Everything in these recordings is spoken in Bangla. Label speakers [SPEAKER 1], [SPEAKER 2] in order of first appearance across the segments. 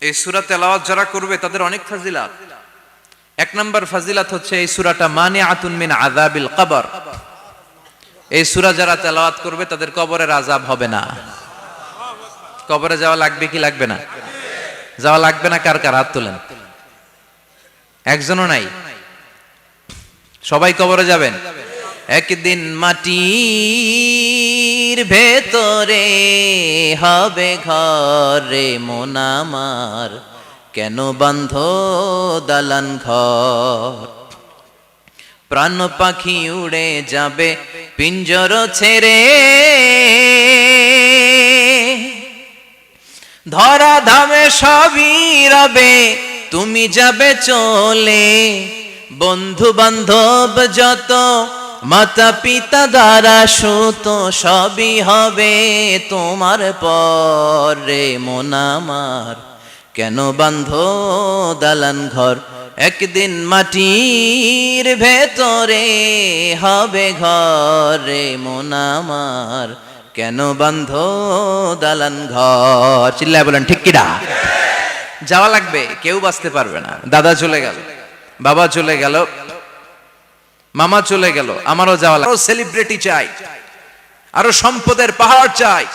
[SPEAKER 1] এই সূরা তেলাওয়াত যারা করবে তাদের অনেক ফাজিলাত। এক নাম্বার ফাজিলাত হচ্ছে এই সূরাটা মানিআতুন মিন আযাবিল কবর। এই সূরা যারা তেলাওয়াত করবে তাদের কবরের আযাব হবে না। কবরে যাওয়া লাগবে কি লাগবে না? যাওয়া লাগবে না। কার কার হাত তোলেন? একজনও নাই। সবাই কবরে যাবেন। একদিন মাটির ভেতরে হবে ঘরে মন আমার, কেন বান্ধ দালান ঘর? প্রাণ পাখি উড়ে যাবে পিঞ্জর ছেড়ে, ধরা ধামে সবই রবে তুমি যাবে চলে। বন্ধু বান্ধব যত মাতা পিতা দ্বারা সুত সবই হবে তোমার পরে মন আমার, কেন বান্ধ দালান ঘর? একদিন মাটির ভেতরে হবে ঘরে মন আমার, কেন বান্ধ দালান ঘর? চিল্লায় বলেন ঠিক কিনা? যাওয়া লাগবে, কেউ বাঁচতে পারবে না। দাদা চলে গেল, বাবা চলে গেল, মামা চলে গেল, আমারও যাওয়া লাগবে। সেলিব্রিটি চাই, আরো সম্পদের পাহাড় চাই।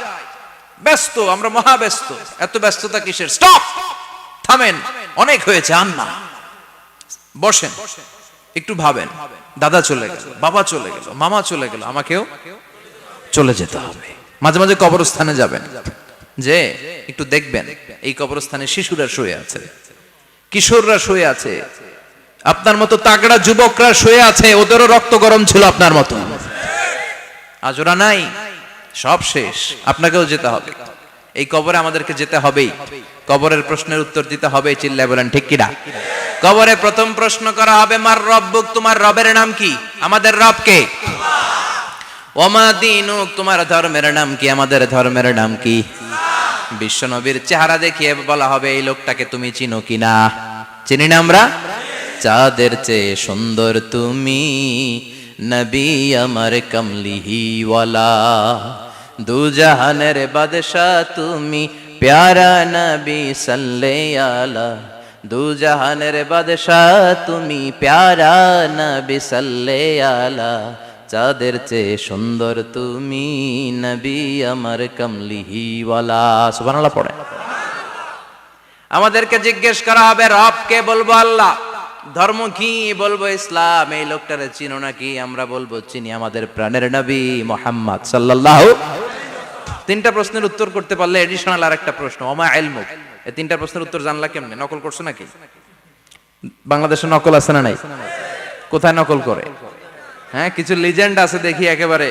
[SPEAKER 1] ব্যস্ত, আমরা মহা ব্যস্ত। এত ব্যস্ততা কিসের? স্টপ, থামেন, অনেক হয়েছে। আন্না বসেন, একটু ভাবেন। দাদা চলে গেল, বাবা চলে গেল, মামা চলে গেল, আমাকেও চলে যেতে হবে। মাঝে মাঝে কবরস্থানে যাবেন, যে একটু দেখবেন এই কবরস্থানে শিশুরা শুয়ে আছে, কিশোররা শুয়ে আছে, আপনার মতো তাগড়া যুবকরা শুয়ে আছে, ওদেরও রক্ত গরম ছিল আপনার মতো। আজ ওরা নাই, সব শেষ। আপনাকেও যেতে হবে। এই কবরে আমাদেরকে যেতে হবেই। কবরের প্রশ্নের উত্তর দিতে হবে। চিল্লায় বলেন ঠিক কিনা? কবরে প্রথম প্রশ্ন করা হবে, মার রব্বুক, তোমার রবের নাম কি? আমাদের রব কে? ওমা দীনুক, তোমার ধর্মের নাম কি? আমাদের ধর্মের নাম কি? বিশ্বনবীর চেহারা দেখিয়ে বলা হবে, এই লোকটাকে তুমি চিনো কিনা? চিনি না আমরা? চাঁদের চেয়ে সুন্দর তুমি, নবী আমার কমলিহি ওয়ালা, দু জাহানের বাদশাহ তুমি, প্যারা নবী সাল্লাল্লাহু আলা, দু জাহানের বাদশাহ তুমি, প্যারা নবী সাল্লাল্লাহু আলা, চাঁদের চেয়ে সুন্দর তুমি, নবী আমার কমলিহি ওয়ালা। সুবহানাল্লাহ পড়ে। আমাদেরকে জিজ্ঞেস করা হবে, রব কে? বলবো আল্লাহ। ধর্ম কি? বলবো ইসলাম। এই লোকটারে চিনো নাকি? আমরা বলবো চিনি, আমাদের প্রাণের নবী মুহাম্মদ সাল্লাল্লাহু। তিনটা প্রশ্নের উত্তর করতে পারলে এডিশনাল আরেকটা প্রশ্ন, ওমা ইলমুক। এই তিনটা প্রশ্নের উত্তর জানলা কেমনে? নকল করছো নাকি? বাংলাদেশে নকল আছে না নাই? কোথায় নকল করে? হ্যাঁ, কিছু লিজেন্ড আছে দেখি, একেবারে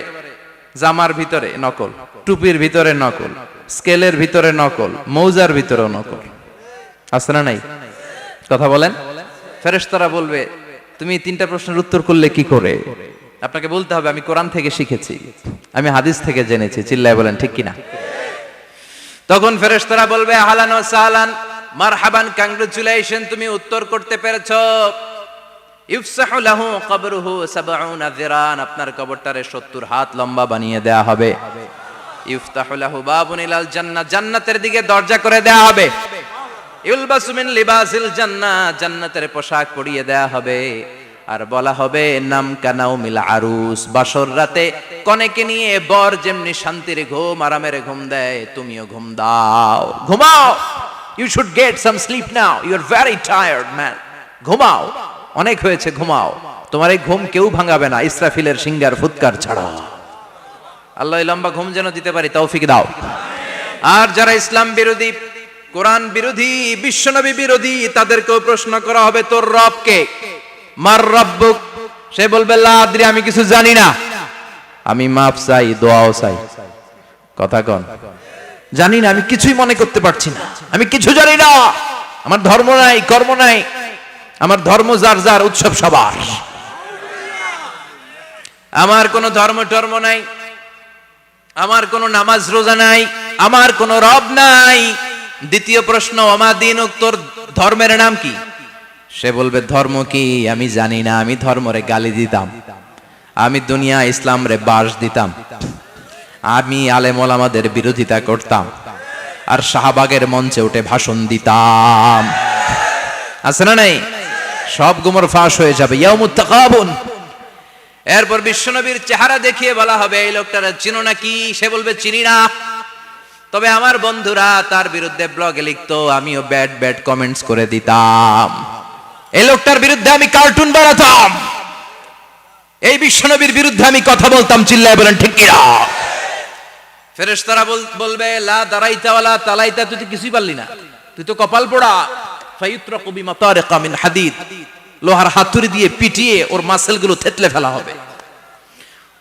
[SPEAKER 1] জামার ভিতরে নকল, টুপির ভিতরে নকল, স্কেলের ভিতরে নকল, মৌজার ভিতরেও নকল। আছে না নাই? কথা বলেন। ফেরেশতারা বলবে, তুমি তিনটা প্রশ্নের উত্তর করলে কি করে? আপনাকে বলতে হবে, আমি কোরআন থেকে শিখেছি, আমি হাদিস থেকে জেনেছি। চিল্লায় বলেন ঠিক কিনা? তখন ফেরেশতারা বলবে, আহলান ওয়া সাহলান, মারহাবান, কংগ্রাচুলেশন, তুমি উত্তর করতে পেরেছো। ইফসাহু লাহু কবরুহু ৭০ যিরান, আপনার কবরটারে ৭০ হাত লম্বা বানিয়ে দেয়া হবে। ইফতাহু লাহু বাবুন ইলাল জান্নাহ, জান্নাতের দিকে দরজা করে দেয়া হবে। ইউলবাসু মিন লিবাসিল জান্নাহ, জান্নাতের পোশাক পরিয়ে দেয়া হবে। আর বলা হবে, নাম কানাউ মিল আরুস, বাসর রাতে কনেকে নিয়ে বর যেমনি শান্তির ঘুম, আরামের ঘুম দেয়, তুমিও ঘুম দাও, ঘুমাও। You should get some sleep now, you are very tired man, ঘুমাও, অনেক হয়েছে, ঘুমাও। তোমার এই ঘুম কেউ ভাঙাবে না, ইসরাফিলের সিঙ্গার ফুৎকার ছাড়া। আল্লাহ লম্বা ঘুম যেন দিতে পারি, তৌফিক দাও। আর যারা ইসলাম বিরোধী, কোরআন বিরোধী, বিশ্বনবী বিরোধী, তাদেরকেও প্রশ্ন করা হবে, তোর রব কে? মার রব্বুক। সে বলবে, লা আদরি, আমি কিছু জানি না, আমি মাফ চাই, দোয়াও চাই। কথা কন, জানি না, আমি কিছুই মনে করতে পারছি না, আমি কিছু জানি না, আমার ধর্ম নাই, কর্ম নাই, আমার ধর্ম যার যার, উৎসব সবার, আমার কোনো ধর্ম টর্ম নাই, আমার কোনো নামাজ রোজা নাই, আমার কোনো রব নাই। দ্বিতীয় প্রশ্ন, ওমা দীনুক, তোর ধর্মের নাম কি? সে বলবে, ধর্ম কি আমি জানি না, আমি ধর্মরে গালি দিতাম, আমি দুনিয়া ইসলাম রে বাস দিতাম, আমি আলেম ওলামাদের বিরোধিতা করতাম, আর শাহবাগের মঞ্চে উঠে ভাষণ দিতাম। আছে না নাই? সব গুমর ফাঁস হয়ে যাবে, ইয়াউমুত তাকাবুন। এরপর বিশ্বনবীর চেহারা দেখিয়ে বলা হবে এই লোকটারা চিনো নাকি? সে বলবে চিনি না, তবে আমার বন্ধুরা তার বিরুদ্ধে ব্লগে লিখতো, আমিও ব্যাড ব্যাড কমেন্টস করে দিতাম। এই লোকটার বিরুদ্ধে আমি কার্টুন বানাতাম, এই বিশ্বনবীর বিরুদ্ধে আমি কথা বলতাম। চিল্লায় বলেন ঠিক কিনা? ফেরেশতারা বলবে লা দারাইতা ওয়ালা তালাইতা, তুই তো কিছুই পারলি না, তুই তো কপাল পোড়া। ফায়ুত্রাকু বিমাতারিকা মিন হাদিদ, লোহার হাতুড়ি দিয়ে পিটিয়ে ওর মাসেলগুলো থেতলে ফেলা হবে।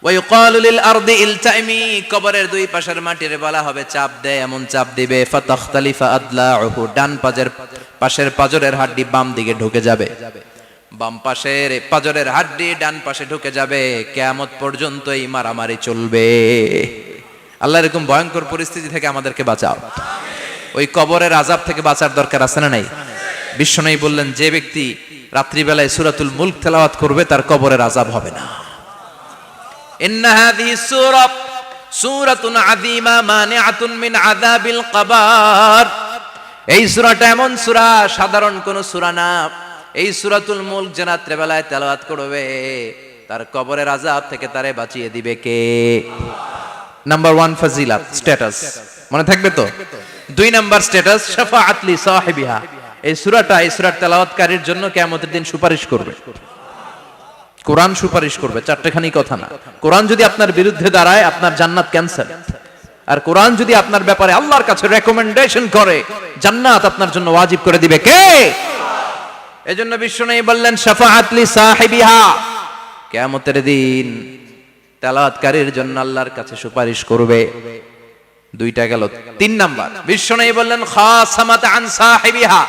[SPEAKER 1] ওয়া ইউকালু লিল আরদি ইলতাইমি, কবরের দুই পাশের মাটির বলা হবে চাপ দে, এমন চাপ দিবে ফাতাখতালিফা আদলাউহু, ডান পাশের পাজরের হাড্ডি বাম দিকে ঢুকে যাবে, বাম পাশের পাজরের হাড্ডি ডান পাশে ঢুকে যাবে। কিয়ামত পর্যন্ত এই মারামারি চলবে। আল্লাহ এরকম ভয়ঙ্কর পরিস্থিতি থেকে আমাদেরকে বাঁচাও। ওই কবরের আযাব থেকে বাঁচার দরকার আছে না নাই? বিশ্বনবী বললেন যে ব্যক্তি রাত্রিবেলায় সূরাতুল মুলক তেলাওয়াত করবে তার কবরের আযাব হবে না। ইন্না হাযিহি সূরাতুন আযীমা মানিআতুন মিন আযাবিল কবর। এই সূরাটা এমন সূরা, সাধারণ কোন সূরা না। এই সূরাতুল মুলক যে রাত্রিবেলায় তেলাওয়াত করবে তার কবরের আযাব থেকে তারে বাঁচিয়ে দিবে কে? নাম্বার 1 ফাজিলাত, স্ট্যাটাস মনে থাকবে তো? 2 নাম্বার স্ট্যাটাস শাফাআত লি সাহিবিহা। এই সূরাটা, এই সূরার তেলাওয়াতকারীর জন্য কিয়ামতের দিন সুপারিশ করবে। কোরআন সুপারিশ করবে, চারটেখানি কথা না। কোরআন যদি আপনার বিরুদ্ধে দাঁড়ায় আপনার জান্নাত ক্যান্সেল, আর কোরআন যদি আপনার ব্যাপারে আল্লাহর কাছে রেকমেন্ডেশন করে জান্নাত আপনার জন্য ওয়াজিব করে দিবে কে? এজন্য বিশ্বনবী বললেন শাফাআত লি সাহিবিহা, কিয়ামতের দিন তেলাওয়াতকারীর জন্য আল্লাহর কাছে সুপারিশ করবে। 2টা গেল। 3 নাম্বার বিশ্বনবী বললেন খাসামাত আন সাহিবিহা।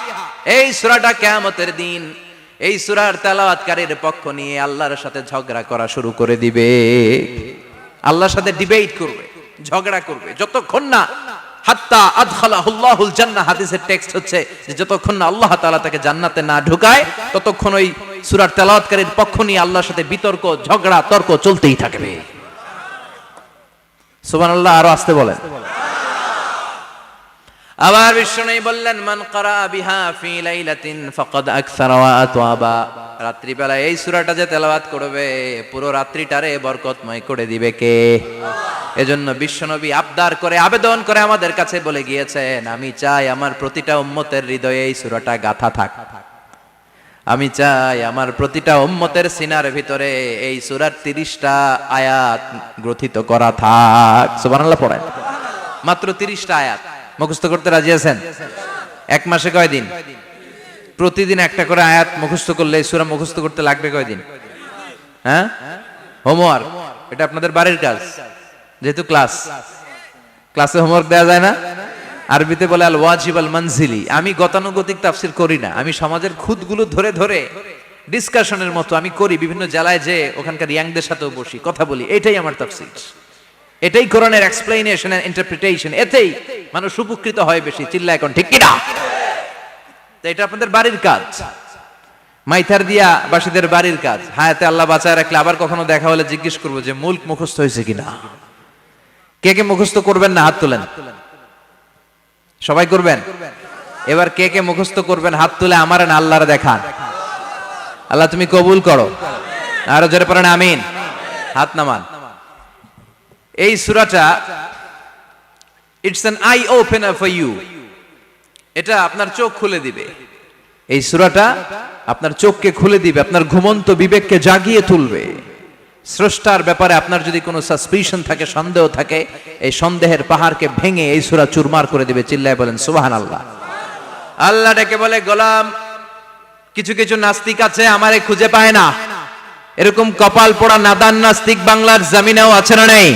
[SPEAKER 1] এই সূরাটা কিয়ামতের দিন এই সূরার তেলাওয়াতকারীর পক্ষ নিয়ে আল্লাহর সাথে ঝগড়া করা শুরু করে দিবে। আল্লাহর সাথে ডিবেট করবে, ঝগড়া করবে, যতক্ষণ না হাত্তা আদখালাহুল্লাহুল জান্নাহ। হাদিসের টেক্সট হচ্ছে যে যতক্ষণ না আল্লাহ তাআলা তাকে জান্নাতে না ঢুকায় ততক্ষণ ওই সূরার তেলাওয়াতকারীর পক্ষ নিয়ে আল্লাহর সাথে বিতর্ক, ঝগড়া, তর্ক চলতেই থাকবে। সুবহানাল্লাহ। আরো আস্তে বলেন। আবার বিশ্বনবী বললেন মান ক্বারা বিহা ফি লাইলাতিন ফাকাদ আকসারা ওয়া আতওয়াবা। রাত্রিবেলা এই সূরাটা যে তেলাওয়াত করবে পুরো রাত্রিটারে বরকতময় করে দিবে কে? এজন্য বিশ্বনবী আবদার করে, আবেদন করে আমাদের কাছে বলে গিয়েছেন, আমি চাই আমার প্রতিটা উম্মতের হৃদয়ে এই সূরাটা গাঁথা থাক। আমি চাই আমার প্রতিটা উম্মতের সিনার ভিতরে এই সূরার 30টা আয়াত গ্রথিত করা থাক। সুবহানাল্লাহ পড়েন। মাত্র 30টা আয়াত মুখস্থ করতে রাজি আছেন? 1 মাসে কয়দিন? প্রতিদিন একটা করে আয়াত মুখস্থ করলে এই সূরা মুখস্থ করতে লাগবে কয়দিন? হ্যাঁ, হোমওয়ার্ক। এটা আপনাদের বাড়ির কাজ, যেহেতু ক্লাসে হোমওয়ার্ক দেওয়া যায় না। আরবিতে বলে আল ওয়াজিব আল মানজিলি। আমি গতানুগতিক তাফসীর করি না, আমি সমাজের খুঁতগুলো ধরে ধরে ডিসকাশনের মতো আমি করি। বিভিন্ন জেলায় যে ওখানকার ইয়াংদের সাথেও বসি, কথা বলি। এটাই আমার তাফসীর, এটাই কোরআনের এক্সপ্লেনেশন এন্ড ইন্টারপ্রিটেশন। এতেই মানুষ উপকৃত হয় বেশি। চিল্লা এখন ঠিক কিনা? তো এটা আপনাদের বাড়ির কাজ, মাইথার দিয়া বাসীদের বাড়ির কাজ। হায়াতে আল্লাহ বাঁচায় রাখলে আবার কখনো দেখা হলে জিজ্ঞেস করবো যে মুলক মুখস্থ হয়েছে কিনা। কে কে মুখস্থ করবেন না হাত তোলেন। সবাই করবেন। এবার কে কে মুখস্থ করবেন হাত তুলে আমার না আল্লাহর দেখান। আল্লাহ তুমি কবুল করো। আরো জোরে পড়েন আমিন। হাত নামান। এই সূরাটা it's an eye opener for you. এটা আপনার চোখ খুলে দিবে। এই সূরাটা আপনার চোখকে খুলে দিবে, আপনার ঘুমন্ত বিবেককে জাগিয়ে তুলবে। স্রষ্টার ব্যাপারে আপনার যদি কোনো সাসপিশন থাকে, সন্দেহ থাকে, এই সন্দেহের পাহাড়কে ভেঙে এই সূরা চুরমার করে দিবে। চিল্লায় বলেন সুবহানাল্লাহ। আল্লাহ ডেকে বলে গোলাম, কিছু কিছু নাস্তিক আছে আমারে খুঁজে পায় না। এরকম কপাল পোড়া নাদান নাস্তিক বাংলার জমিনেও আছে না নেই?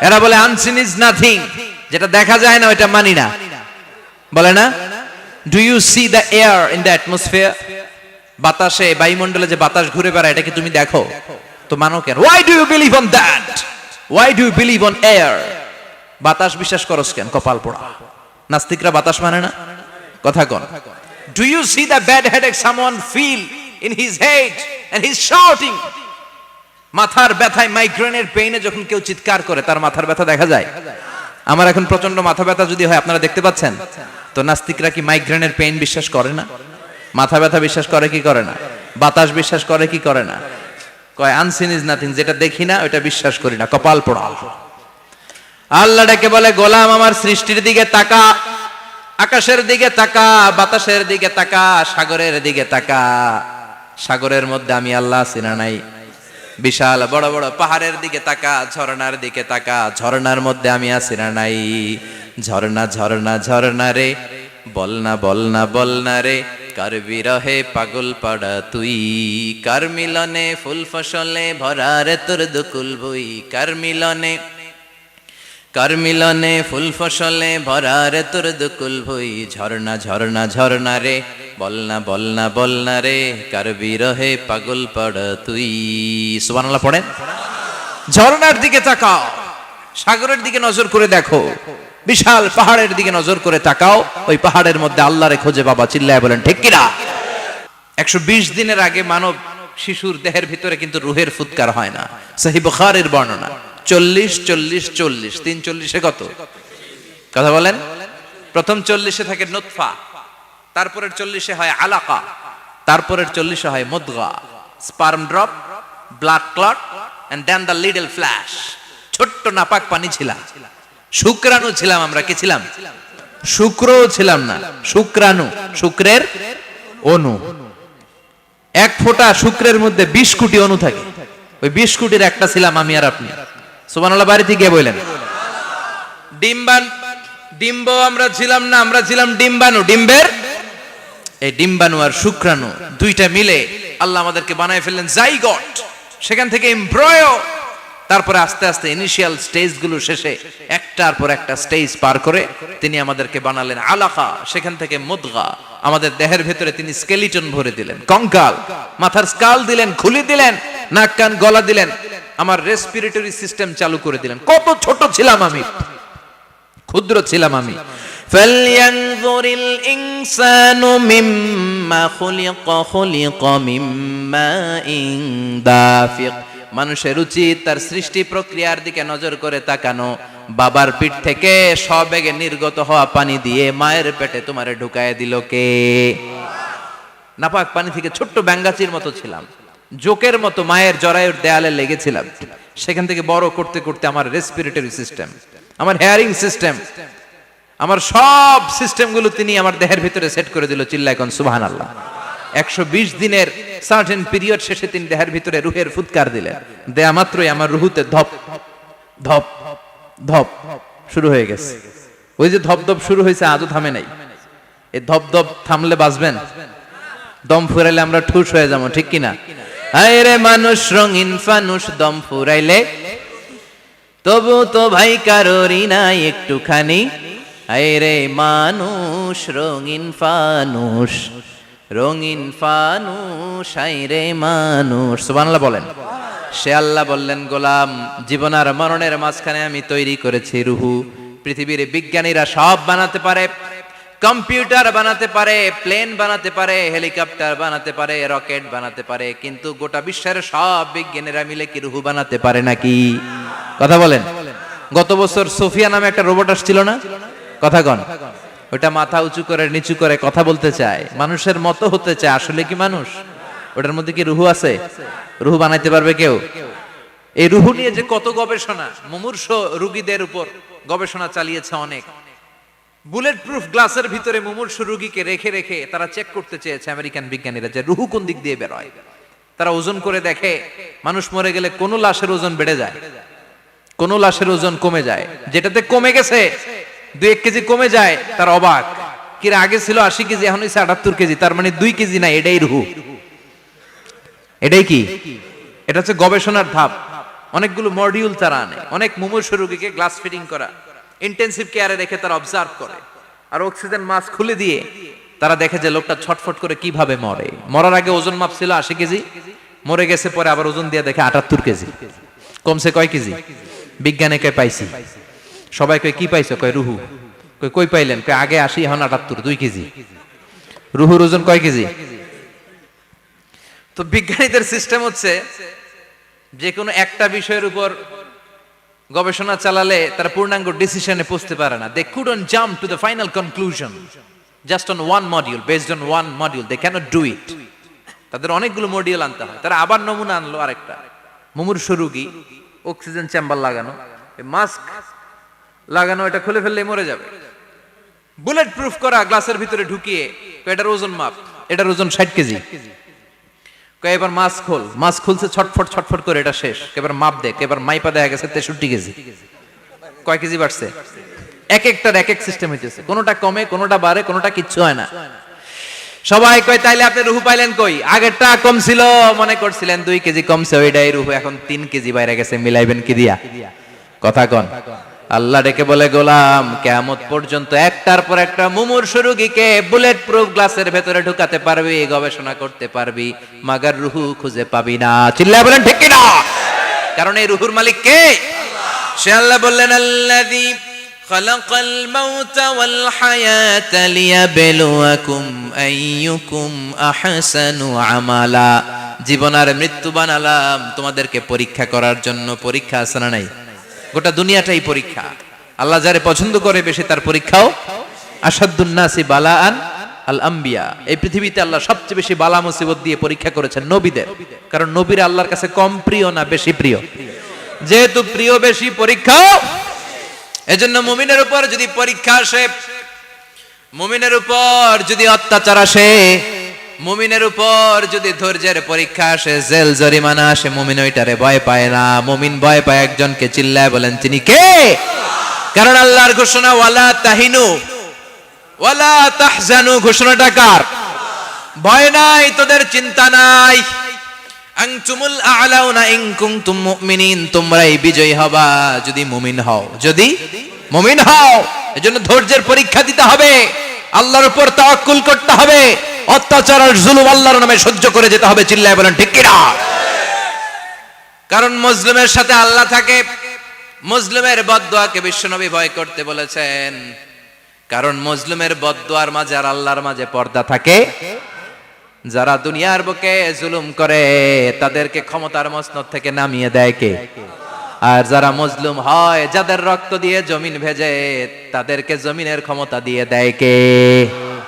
[SPEAKER 1] এরা বলে আনসিন ইজ নাথিং, যেটা দেখা যায় না ওটা মানি না, বলে না? Do you see the air in the atmosphere? বাতাসে, বায়ুমণ্ডলে যে বাতাস ঘুরে বেড়ায় এটা কি তুমি দেখো? তো মানো কেন? Why do you believe on that? Why do you believe on air? বাতাস বিশ্বাস করস কেন? কপাল পোড়া নাস্তিকরা বাতাস মানে না। কথা কোন? Do you see the bad headache someone feel in his head and he's shouting? মাথার ব্যথায়, মাইগ্রেনের পেইনে যখন কেউ চিৎকার করে তার মাথার ব্যথা দেখা যায়। আমার এখন প্রচন্ড মাথা ব্যথা যদি হয়, আপনারা দেখতে পাচ্ছেন তো, নাস্তিকরা কি মাইগ্রেনের পেইন বিশ্বাস করে না? মাথা ব্যথা বিশ্বাস করে কি করে না? বাতাস বিশ্বাস করে কি করে না? কয় আনসিন ইজ নাথিং, যেটা দেখি না ওটা বিশ্বাস করি না, কপাল পোড়া। আল্লাহ ডেকে বলে, গোলাম আমার সৃষ্টির দিকে তাকা, আকাশের দিকে তাকা, বাতাসের দিকে তাকা, সাগরের দিকে তাকা। সাগরের মধ্যে আমি আল্লাহ আছি না নাই? বিশাল বড় বড় পাহাড়ের দিকে তাকা, ঝর্ণার দিকে তাকা, ঝর্ণার মধ্যে আমি আছি না নাই? ঝর্ণা ঝর্ণা ঝর্ণা রে, বলনা বলনা বলনা রে, কার বিরহে পাগল পাড়া তুই, কার মিলনে ফুল ফসলে ভরা রে তোর দুকুল ভুই, কার মিলনে, কার মিলনে ফুল ফসলে ভরা রে তোর দুকুল ভুই। ঝর্ণা ঝর্ণা ঝর্ণা রে, বলনা বলনা বলনা রে, কার বিরহে পাগল পাড়া তুই। সুবহানাল্লাহ পড়েন। ঝর্ণার দিকে তাকাও, সাগরের দিকে নজর করে দেখো, বিশাল পাহাড়ের দিকে নজর করে তাকাও, ওই পাহাড়ের মধ্যে আল্লাহরে খোঁজে বাবা, চিল্লায় বলেন ঠিক কিনা? 120 দিনের আগে মানব শিশুর দেহের ভিতরে কিন্তু রুহের ফুৎকার হয় না। সহিহ বুখারীর বর্ণনা 40 40 40, 340 কত কথা বলেন? প্রথম 40 থাকে নুতফা, তারপরের 40 হয় আলাকা, তারপরের 40 হয় মুদগা, sperm drop, blood clot and then the little flesh. ছোট্ট নাপাক পানি ছিলাম, শুক্রাণু ছিলাম আমরা। কি ছিলাম? শুক্রও ছিলাম না, শুক্রাণু, শুক্রের অণু। এক ফোঁটা শুক্রের মধ্যে 20 কোটি অণু থাকে, ওই 20 কোটির একটা ছিলাম আমি আর আপনি। সুবহানাল্লাহ বাড়িতে গিয়ে বললেন। ডিম্ব আমরা ছিলাম না, আমরা ছিলাম ডিম্বাণু। ডিম্বের এই ডিম্বাণু আর শুক্রাণু দুইটা মিলে আল্লাহ আমাদেরকে বানায় ফেললেন জাইগট, সেখান থেকে এমব্রয়ো, তারপরে আস্তে আস্তে ইনিশিয়াল স্টেজগুলো শেষে একটার পর একটা স্টেজ পার করে তিনি আমাদেরকে বানালেন আলাকা, সেখান থেকে মুদগা, আমাদের দেহের ভেতরে তিনি স্কেলিটন ভরে দিলেন, কঙ্কাল, মাথার স্কাল দিলেন, খুলি দিলেন, নাক কান গলা দিলেন, আমার রেসপিরেটরি সিস্টেম চালু করে দিলেন। কত ছোট ছিলাম আমি, ক্ষুদ্র ছিলাম আমি। ফালয়ানজুরিল ইনসানু মিম্মা খুলিকা, খুলিকা মিম্মা ইন দাফিক। মানুষের উচিত তার সৃষ্টি প্রক্রিয়ার দিকে নজর করে তাকানো। বাবার পিঠ থেকে সবেগে নির্গত হওয়া পানি দিয়ে মায়ের পেটে তোমারে ঢুকায় দিল কে? নাপাক পানি থেকে ছোট্ট ব্যাঙ্গাচির মতো ছিলাম, জোকের মতো মায়ের জরায়ুর দেয়ালে লেগেছিলাম। সেখান থেকে বড় করতে করতে আমার রেসপিরেটরি সিস্টেম, আমার হেয়ারিং সিস্টেম, আমার সব সিস্টেমগুলো তিনি আমার দেহের ভিতরে সেট করে দিল। চিল্লায় কোন সুবহানাল্লাহ। 120 দিনের সার্টেন পিরিয়ড শেষে তিনি দেহের ভিতরে রুহের ফুৎকার দিলেন। দেয়া মাত্রই আমার রুহুতে ধপ ধপ ধপ শুরু হয়ে গেছে। ওই যে ধপ ধপ শুরু হয়েছে, আজও থামে নাই। এই ধপ ধপ থামলে বাঁচবেন, দম ফুরাইলে আমরা ঠুস হয়ে যাবো, ঠিক কিনা? হায় রে মানুষ রঙিন ফানুষ, দম ফুরাইলে তবু তো ভাই কারোরই নাই একটুখানি। হায় রে মানুষ রঙিন ফানুষ, রঙিন ফানুষ, হায় রে মানুষ। সুবহানাল্লাহ বলেন। সে আল্লাহ বললেন, গোলাম জীবন আর মরণের মাঝখানে আমি তৈরি করেছি রুহু। পৃথিবীর বিজ্ঞানীরা সব বানাতে পারে, কম্পিউটার বানাতে পারে, প্লেন বানাতে পারে, হেলিকপ্টার বানাতে পারে, রকেট বানাতে পারে, কিন্তু গোটা বিশ্বের সব বিজ্ঞানীরা মিলে কি রুহু বানাতে পারে নাকি? কথা বলেন। গত বছর সোফিয়া নামে একটা রোবট আসছিল না? কথা কন। ওটা মাথা উঁচু করে নিচু করে কথা বলতে চায়, মানুষের মতো হতে চায়। আসলে কি মানুষ? ওটার মধ্যে কি রুহু আছে? রুহু বানাইতে পারবে কেউ? এই রুহু নিয়ে যে কত গবেষণা, মুমূর্ষ রোগীদের উপর গবেষণা চালিয়েছে অনেক। বুলেট প্রুফ গ্লাসের ভিতরে মুমূর্ষ রোগীকে রেখে রেখে তারা চেক করতে চেয়েছে আমেরিকান বিজ্ঞানীরা যে রুহু কোন দিক দিয়ে বের হয়। তারা ওজন করে দেখে, মানুষ মরে গেলে কোন লাশের ওজন বেড়ে যায়, কোন লাশের ওজন কমে যায়। যেটাতে কমে গেছে 2-1 কেজি কমে যায়, তার অবাক। কিরা আগে ছিল 80 কেজি, এখন হয়েছে 78 কেজি, তার মানে 2 কেজি না, এটাই রুহু। এটাই কি? এটা হচ্ছে গবেষণার ধাপ। অনেকগুলো মডিউল তারা আনে, অনেক মুমূর্ষ রোগীকে গ্লাস ফিটিং করা, ইন্টেনসিভ কেয়ারে রেখে তারা অবজার্ভ করে, আর অক্সিজেন মাস্ক খুলে দিয়ে তারা দেখে যে লোকটা ছটফট করে কিভাবে মরে। মরার আগে ওজন মাপ ছিল 80 কেজি, মরে গেছে পরে আবার ওজন দিয়ে দেখে 78 কেজি। কমছে কয় কেজি? বিজ্ঞানে কয় পাইছি। সবাই কয় কি পাইছো? কয় রুহু। কই পাইলেন? কয় আগে 80, এখন 78, 2 কেজি। রুহুর ওজন কয় কেজি? তো বিজ্ঞানীদের সিস্টেম হচ্ছে যে কোনো একটা বিষয়ের উপর গবেষণা চালালে তারা পূর্ণাঙ্গ ডিসিশনে পৌঁছতে পারে না। They couldn't jump to the final conclusion just on one module, based on one module they cannot do it. তাদের অনেকগুলো মডিউল আনতে হয়। তারা আবার নমুনা আনলো আরেকটা মুমূর্ষ রোগী, অক্সিজেন চেম্বার লাগানো, মাস্ক লাগানো, এটা খুলে ফেললে মরে যাবে। বুলেট প্রুফ করা গ্লাসের ভিতরে ঢুকিয়ে এটার ওজন মাপ, এটার ওজন 60 কেজি। এবার মাস্ক খোল, মাস্ক খুলছে ছটফট ছটফট করে, এটা শেষ। এবার মাপ দেখ, এবার মাইপা দেখা গেছে 63 কেজি। কয় কেজি বাড়ছে? এক একটার এক এক সিস্টেম হইতেছে, কোনোটা কমে, কোনোটা বাড়ে, কোনোটা কিচ্ছু হয় না। সবাই কয় তাইলে আপনি রুহু পাইলেন কই? আগেরটা কম ছিল, মনে করছিলেন 2 কেজি কমছে, ওইটাই রুহু, এখন 3 কেজি বাইরে গেছে, মিলাইবেন কি দিয়া? কথা কন। আল্লাহ ডেকে বলে, গোলাম কিয়ামত পর্যন্ত একটার পর একটা মুমূর্ষু রোগীকে বুলেট প্রুফ গ্লাসের ভেতরে ঢুকাতে পারবি, গবেষণা করতে পারবি, মাগার রুহু খুঁজে পাবি না। চিল্লায় বলেন ঠিক কি না? কারণ এই রুহুর মালিক কে? সে আল্লাহ বললেন, আল্লাযী খালাকাল মাউতা ওয়াল হায়াতা লিয়াবলুয়াকুম আইয়ুকুম আহসানু আমালা। জীবন আর মৃত্যু বানালাম তোমাদেরকে পরীক্ষা করার জন্য। পরীক্ষা আছে না নাই? গোটা দুনিয়াটাই পরীক্ষা। আল্লাহ যারে পছন্দ করে বেশি তার পরীক্ষাও। আসাদুন নাসি বালাআন আল আম্বিয়া। এই পৃথিবীতে আল্লাহ সবচেয়ে বেশি বালা মুসিবত দিয়ে পরীক্ষা করেছেন নবীদের। কারণ নবীরা আল্লাহর কাছে কম প্রিয় না বেশি প্রিয়? যেহেতু প্রিয় বেশি, পরীক্ষাও। এজন্য মুমিনের উপর যদি পরীক্ষা আসে, মুমিনের উপর যদি অত্যাচার আসে, মুমিনের উপর যদি ধৈর্যের পরীক্ষা আসে, জেল জরিমানা আসে, মুমিন ওইটারে ভয় পায় না। মুমিন ভয় পায় একজনকে। চিল্লায় বলেন তিনি কে? কারণ আল্লাহর ঘোষণা, ওয়ালা তাহিনু ওয়ালা তাহজানু। ঘোষণাটা কার? ভয় নাই, তোদের চিন্তা নাই। আনতুমুল আ'লাউনা ইন কুনতুম মুমিনিন। তোমরাই বিজয়ী হবা যদি মুমিন হও, যদি মুমিন হও। এজন্য ধৈর্যের পরীক্ষা দিতে হবে, আল্লাহর উপর তাওয়াক্কুল করতে হবে, অত্যাচার আর জুলুম আল্লাহর নামে সহ্য করে যেতে হবে। চিল্লায় বলেন ঠিক কি না? কারণ মজলুমের সাথে আল্লাহ থাকে। মজলুমের বদদুয়াকে বিশ্বনবী ভয় করতে বলেছেন। কারণ মজলুমের বদদুয়ার মাঝে আর আল্লাহর মাঝে পর্দা থাকে। যারা দুনিয়ার বুকে জুলুম করে তাদেরকে ক্ষমতার মসনদ থেকে নামিয়ে দেয় কে? আর যারা মজলুম হয়, যাদের রক্ত দিয়ে জমিন ভেজে, তাদেরকে জমিনের ক্ষমতা দিয়ে দেয় কে?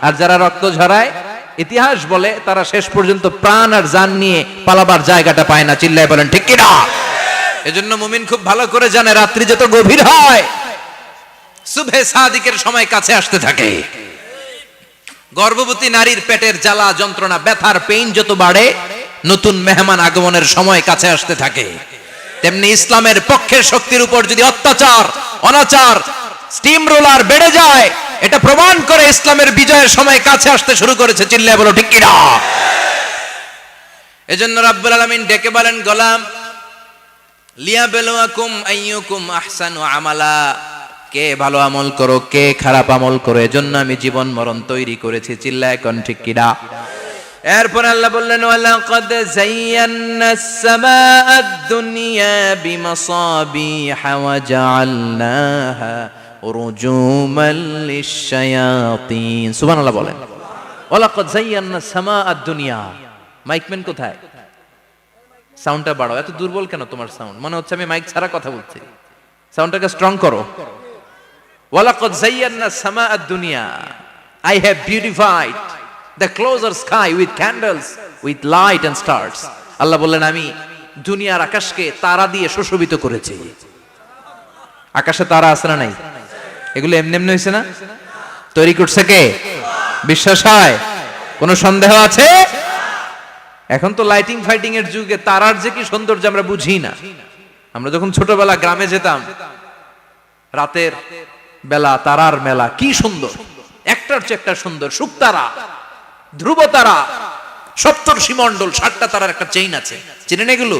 [SPEAKER 1] আর যারা রক্ত ঝরায়, ইতিহাস বলে তারা শেষ পর্যন্ত প্রাণ আর জান নিয়ে পালাবার জায়গাটা পায় না। চিল্লায় বলেন ঠিক কি না? এজন্য মুমিন খুব ভালো করে জানে, রাত্রি যত গভীর হয়, সুবহে সাদিকের সময় কাছে আসতে থাকে। গর্ভবতী নারীর পেটের জ্বালা যন্ত্রণা, ব্যথার পেইন যত বাড়ে, নতুন মেহমান আগমনের সময় কাছে আসতে থাকে। তেমনি ইসলামের পক্ষের শক্তির উপর যদি অত্যাচার, অনাচার, স্টিম রোলার বেড়ে যায়, এটা প্রমাণ করে ইসলামের বিজয়ের সময় কাছে আসতে শুরু করেছে। চিল্লায় বলো ঠিক কি না? এজন্য রাব্বুল আলামিন ডেকে বলেন, গোলাম লিয়াবলুয়াকুম আইয়ুকুম আহসানু আমালা। কে ভালো আমল করো, কে খারাপ আমল করো, এজন্য আমি জীবন মরণ তৈরি করেছি। চিল্লায় কোন ঠিক কি না? এরপর আল্লাহ বললেন, ওয়ালাকাদ যায়্যানাস সামাআদ দুনিয়া বিমাসাবিহা ওয়া জাআলনাহা রুজুমান লিশ-শায়াতিন। সুবহানাল্লাহ বলেন। ওয়ালাকাদ যায়্যানাস সামাআদ দুনিয়া। মাইকম্যান কোথায়? সাউন্ডটা বাড়াও। এত দুর্বল কেন তোমার সাউন্ড? মনে হচ্ছে আমি মাইক ছাড়া কথা বলছি। সাউন্ডটাকে স্ট্রং করো। ওয়ালাকাদ যায়্যানাস সামাআদ দুনিয়া। I have beautified the closer sky with candles, with light and stars. আল্লাহ বললেন, আমি দুনিয়ার আকাশকে তারা দিয়ে সুশোভিত করেছি। আকাশে তারা আছে না নাই? এগুলো এমনি এমনি হয়েছে না? তৈরি করছে কে? বিশ্বাস হয়? কোনো সন্দেহ আছে? এখন তো লাইটিং ফাইটিং এর যুগে তারার যে কি সৌন্দর্য আমরা বুঝি না। আমরা যখন ছোটবেলা গ্রামে যেতাম, রাতের বেলা তারার মেলা, কি সুন্দর, একটার চেয়ে একটা সুন্দর। শুকতারা, ধ্রুব তারা, সপ্তর্ষি মণ্ডল, 7টা তারার একটা চেইন আছে, চিনেন এগুলো?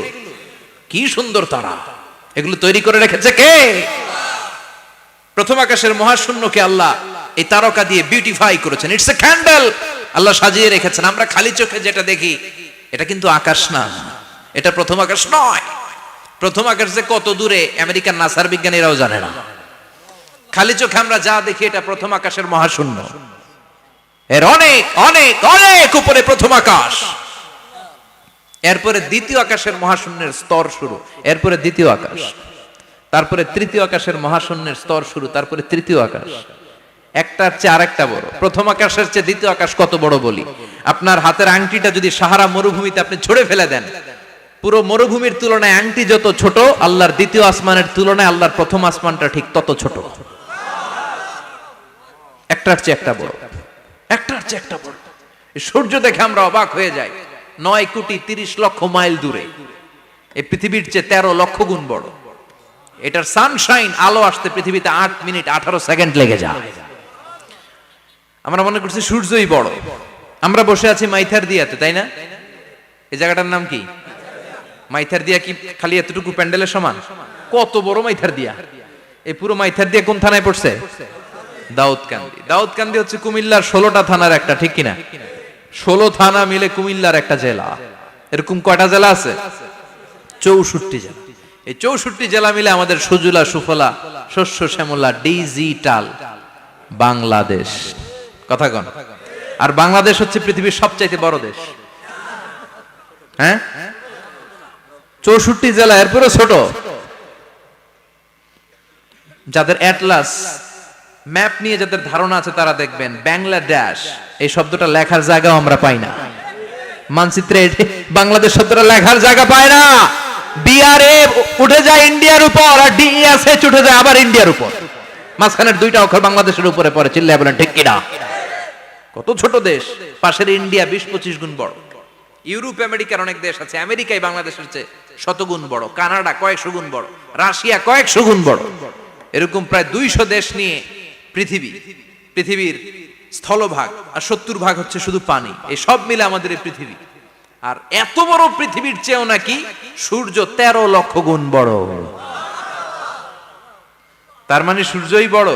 [SPEAKER 1] কি সুন্দর তারা! এগুলো তৈরি করে রেখেছে কে? প্রথম আকাশের মহাশূন্যকে আল্লাহ এই তারকা দিয়ে বিউটিফাই করেছেন। It's a candle. আল্লাহ সাজিয়ে রেখেছেন। আমরা খালি চোখে যেটা দেখি এটা কিন্তু আকাশ না, এটা প্রথম আকাশ নয়। প্রথম আকাশ যে কত দূরে আমেরিকার নাসার বিজ্ঞানীরাও জানে না। খালি চোখে আমরা যা দেখি এটা প্রথম আকাশের মহাশূন্য। এর অনেক অনেক অনেক উপরে প্রথম আকাশ, এরপরে দ্বিতীয় আকাশের মহাশূন্যের স্তর শুরু, এরপরে দ্বিতীয় আকাশ, তারপরে তৃতীয় আকাশের মহাশূন্যের স্তর শুরু, তারপরে তৃতীয় আকাশ, একটার চেয়ে আরেকটা বড়। প্রথম আকাশের চেয়ে দ্বিতীয় আকাশ কত বড় বলি, আপনার হাতের আংটিটা যদি সাহারা মরুভূমিতে আপনি ছুঁড়ে ফেলে দেন, পুরো মরুভূমির তুলনায় আংটি যত ছোট, আল্লাহর দ্বিতীয় আসমানের তুলনায় আল্লাহর প্রথম আসমানটা ঠিক তত ছোট। একটার চেয়ে একটা বড়, একটার চেয়ে একটা বড়। সূর্য দেখে আমরা অবাক হয়ে যাই, 9,30,00,000 মাইল দূরে, এই পৃথিবীর চেয়ে 13 লক্ষ গুণ বড়। এটার সানশাইন, আলো আসতে পৃথিবীতে 8 মিনিট 18 সেকেন্ড লেগে যায়। আমরা মনে করছি সূর্যই বড়। আমরা বসে আছি মাইথার দিয়াতে, তাই না? এই জায়গাটার নাম কি? মাইথার দিয়া। কি খালি এতটুকু প্যান্ডেলের সমান? কত বড় মাইথার দিয়া! এই পুরো মাইথার দিয়া কোন থানায় পড়ছে? দাউদকান্দি। দাউদকান্দি হচ্ছে কুমিল্লার 16টা থানার একটা, ঠিক কিনা? 16 থানা মিলে কুমিল্লার একটা জেলা। এরকম কয়টা জেলা আছে? 64 জেলা। এই 64 জেলা মিলে আমাদের সুজলা সুফলা শস্য শ্যামলা ডিজিটাল বাংলাদেশ। কথা কন। আর বাংলাদেশ হচ্ছে পৃথিবীর সবচাইতে বড় দেশ। হ্যাঁ, 64 জেলা, এরপরে ছোট। যাদের অ্যাটলাস ম্যাপ নিয়ে যাদের ধারণা আছে তারা দেখবেন বাংলাদেশ এই শব্দটা লেখার জায়গাও আমরা পাই না। মানচিত্রে বাংলাদেশ শব্দটা লেখার জায়গা পায় না। বিআরএ উঠে যায় ইন্ডিয়ার উপর, আর ডিএসএচ উঠে যায় আবার ইন্ডিয়ার উপর। মাঝখানের দুইটা অক্ষর বাংলাদেশের উপরে পড়ে। চিল্লায় বলেন ঠিক কিনা? কত ছোট দেশ। পাশের ইন্ডিয়া 20-25 গুণ বড়। ইউরোপ আমেরিকার অনেক দেশ আছে, আমেরিকাই বাংলাদেশের চেয়ে শতগুণ বড়। কানাডা কয়েকশো গুণ বড়, রাশিয়া কয়েকশো গুণ বড়। এরকম প্রায় 200 দেশ নিয়ে পৃথিবীর স্থলভাগ, আর 70% হচ্ছে শুধু পানি। এই সব মিলে আমাদের এই পৃথিবী। আর এত বড় পৃথিবীর চেয়েও নাকি সূর্য 13 লক্ষ গুণ বড়। তার মানে সূর্যই বড়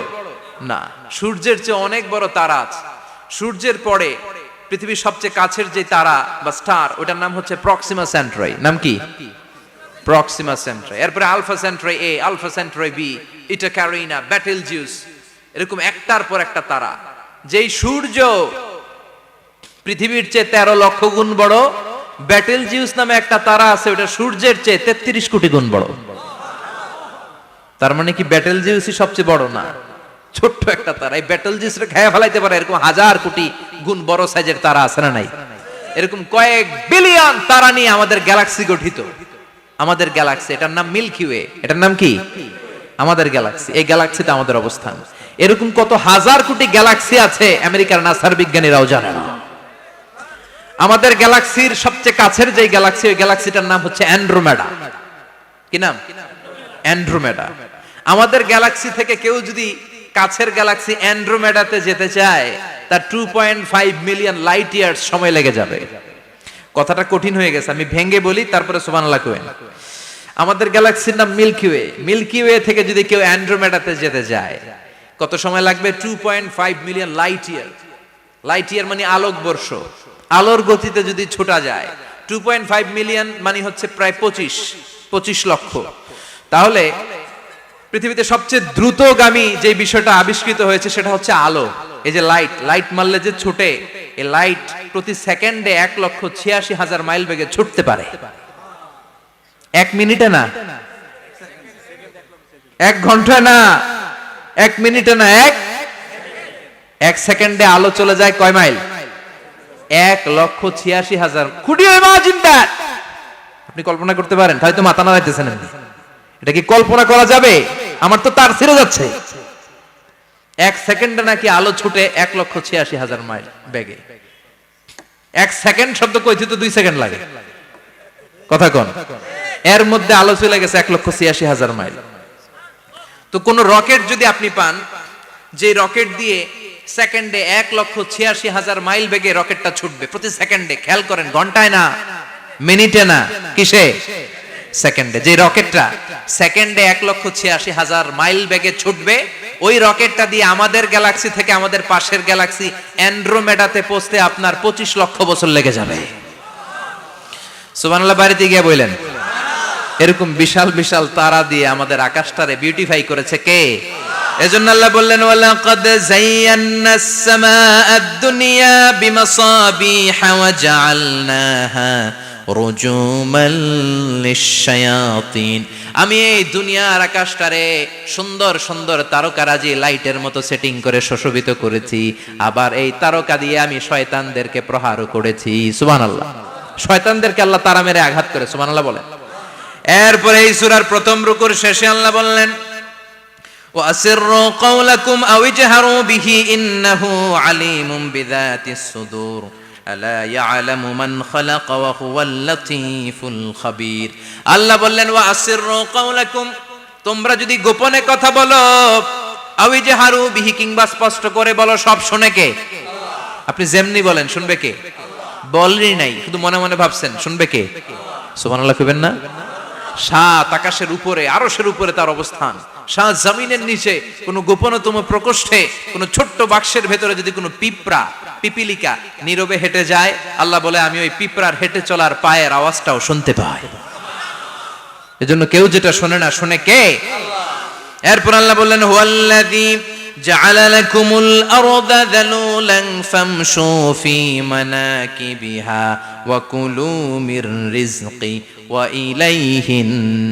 [SPEAKER 1] না, সূর্যের চেয়ে অনেক বড় তারা আছে। সূর্যের পরে পৃথিবীর সবচেয়ে কাছের যে তারা বা স্টার, ওটার নাম হচ্ছে প্রক্সিমা সেন্ট্রাই। নাম কি? প্রক্সিমা সেন্ট্রাই। এরপরে আলফা সেন্ট্রাই এ, আলফা সেন্ট্রাই বি, ইটা ক্যারিনা, বেটেলজিউস, এরকম একটার পর একটা তারা। যেই সূর্য পৃথিবীর চেয়ে 13 লক্ষ গুণ বড়, বেটেলজিউস নামে একটা তারা আছে, ওটা সূর্যের চেয়ে 33 কোটি গুণ বড়। তার মানে কি বেটেলজিউসই সবচেয়ে বড় না? ছোট্ট একটা তারা। এই বেটেলজিউসরে খেয়ে ফেলাইতে পারে এরকম 1000 কোটি গুণ বড় সাইজের তারা আছে না নাই? এরকম কয়েক বিলিয়ন তারা নিয়ে আমাদের গ্যালাক্সি গঠিত। আমাদের গ্যালাক্সি, এটার নাম মিল্কি ওয়ে। এটার নাম কি? আমাদের গ্যালাক্সি। এই গ্যালাক্সিতে আমাদের অবস্থান। এরকম কত হাজার কোটি গ্যালাক্সি আছে আমেরিকার নাসার বিজ্ঞানীরাও জানে না। আমাদের গ্যালাক্সির সবচেয়ে কাছের যে গ্যালাক্সি, ওই গ্যালাক্সিটার নাম হচ্ছে অ্যান্ড্রোমেডা। কি নাম? অ্যান্ড্রোমেডা। আমাদের গ্যালাক্সি থেকে কেউ যদি কাছের গ্যালাক্সি অ্যান্ড্রোমেডাতে যেতে চায়, তার 2.5 মিলিয়ন লাইট ইয়ার্স সময় লেগে যাবে। কথাটা কঠিন হয়ে গেছে, আমি ভেঙে বলি, তারপরে সুবহানাল্লাহ কইবেন। আমাদের গ্যালাক্সির নাম মিল্কি ওয়ে। মিল্কি ওয়ে থেকে যদি কেউ অ্যান্ড্রোমেডাতে যেতে যায়, কত সময় লাগবে? 2.5 million light year. Light year মানে আলোকবর্ষ। আলোর গতিতে যদি ছোটা যায়, 2.5 মিলিয়ন মানে হচ্ছে প্রায় 25 লক্ষ। তাহলে পৃথিবীতে সবচেয়ে দ্রুতগামী যে বিষয়টা আবিষ্কৃত হয়েছে সেটা হচ্ছে আলো। এই যে লাইট মারলে যে ছুটে, এই লাইট প্রতি সেকেন্ডে 1,86,000 মাইল বেগে ছুটতে পারে। 1 মিনিটে না, 1 ঘন্টা না, 1 মিনিটে না, 1 সেকেন্ডে আলো চলে যায় কয় mile? 1,86,000। Could you imagine that? আপনি কল্পনা করতে পারেন? তাই তো মাথা নাড়াইতেছেন। এটা কি কল্পনা করা যাবে? আমার তো তার ছিঁড়ে যাচ্ছে। 1 সেকেন্ডে নাকি আলো ছুটে 1,86,000 মাইল বেগে। 1 সেকেন্ড শব্দ কইতে তো 2 সেকেন্ড লাগে। কথা কোন? এর মধ্যে আলো চলে গেছে 1,86,000 মাইল। তো কোন রকেট যদি আপনি পান, যে রকেট দিয়ে সেকেন্ডে 1,86,000 মাইল বেগে রকেটটা ছুটবে প্রতি সেকেন্ডে, খেয়াল করেন, ঘন্টায় না, মিনিটে না, কিসে? সেকেন্ডে। যে রকেটটা সেকেন্ডে 1,86,000 মাইল বেগে ছুটবে, ওই রকেটটা দিয়ে আমাদের গ্যালাক্সি থেকে আমাদের পাশের গ্যালাক্সি অ্যান্ড্রোমেডাতে পৌঁছতে আপনার 25 লক্ষ বছর লেগে যাবে। সুবহানাল্লাহ বাড়িতে গিয়ে বললেন। এরকম বিশাল বিশাল তারা দিয়ে আমাদের আকাশটারে বিউটিফাই করেছে কে? এজন্য আল্লাহ বললেন, ওয়ালাকাদ যায়্যানাস সামাআদ দুনিয়া বিমাসাবিহা ওয়া জাআলনাহা রুজুমান লিশ-শায়াতিন। আমি এই দুনিয়ার আকাশটারে সুন্দর সুন্দর তারকারাজি লাইটের মতো সেটিং করে সুশোভিত করেছি, আবার এই তারকা দিয়ে আমি শয়তানদেরকে প্রহারও করেছি। সুবহানাল্লাহ। শয়তানদেরকে আল্লাহ তারা মেরে আঘাত করে। সুবহানাল্লাহ বলেন। এরপরে এই সূরার প্রথম রুকুর শেষে আল্লাহ বললেন, ওয়াসিররু কাওলাকুম আও ইজহারু বিহি ইন্নাহু আলিমুম বিযাতিস সুদূর আলা ইয়ালামু মান খালাকা ওয়া হুয়াল লাতীফুল খাবীর। আল্লাহ বললেন, ওয়াসিররু কাওলাকুম, তোমরা যদি গোপনে কথা বলো, আও ইজহারু বিহি, কিংবা স্পষ্ট করে বলো, সব শুনে কে? আপনি যেমনি বলেন শুনবে কে? বলেনই নাই, শুধু মনে মনে ভাবছেন, শুনবে কে? সুবহানাল্লাহ কইবেন না? সাত আকাশের উপরে, আরশের উপরে তার অবস্থান, সাত জমিনের নিচে, কোন গোপনতম প্রকোষ্ঠে, কোন ছোট্ট বাক্সের ভেতরে যদি কোনো পিঁপড়া, পিপিলিকা নীরবে হেঁটে যায়, আল্লাহ বলে আমি ওই পিঁপড়ার হেঁটে চলার পায়ের আওয়াজটাও শুনতে পাই। এজন্য কেউ যেটা শোনে না, শুনে কে? এরপর আল্লাহ বললেন, হুয়াল্লাযী জাআলা লাকুমুল আরদা যালুলান ফামশু ফি মানাকিবিহা ওয়া কুলু মির রিজকি ওয়া ইলাইহিন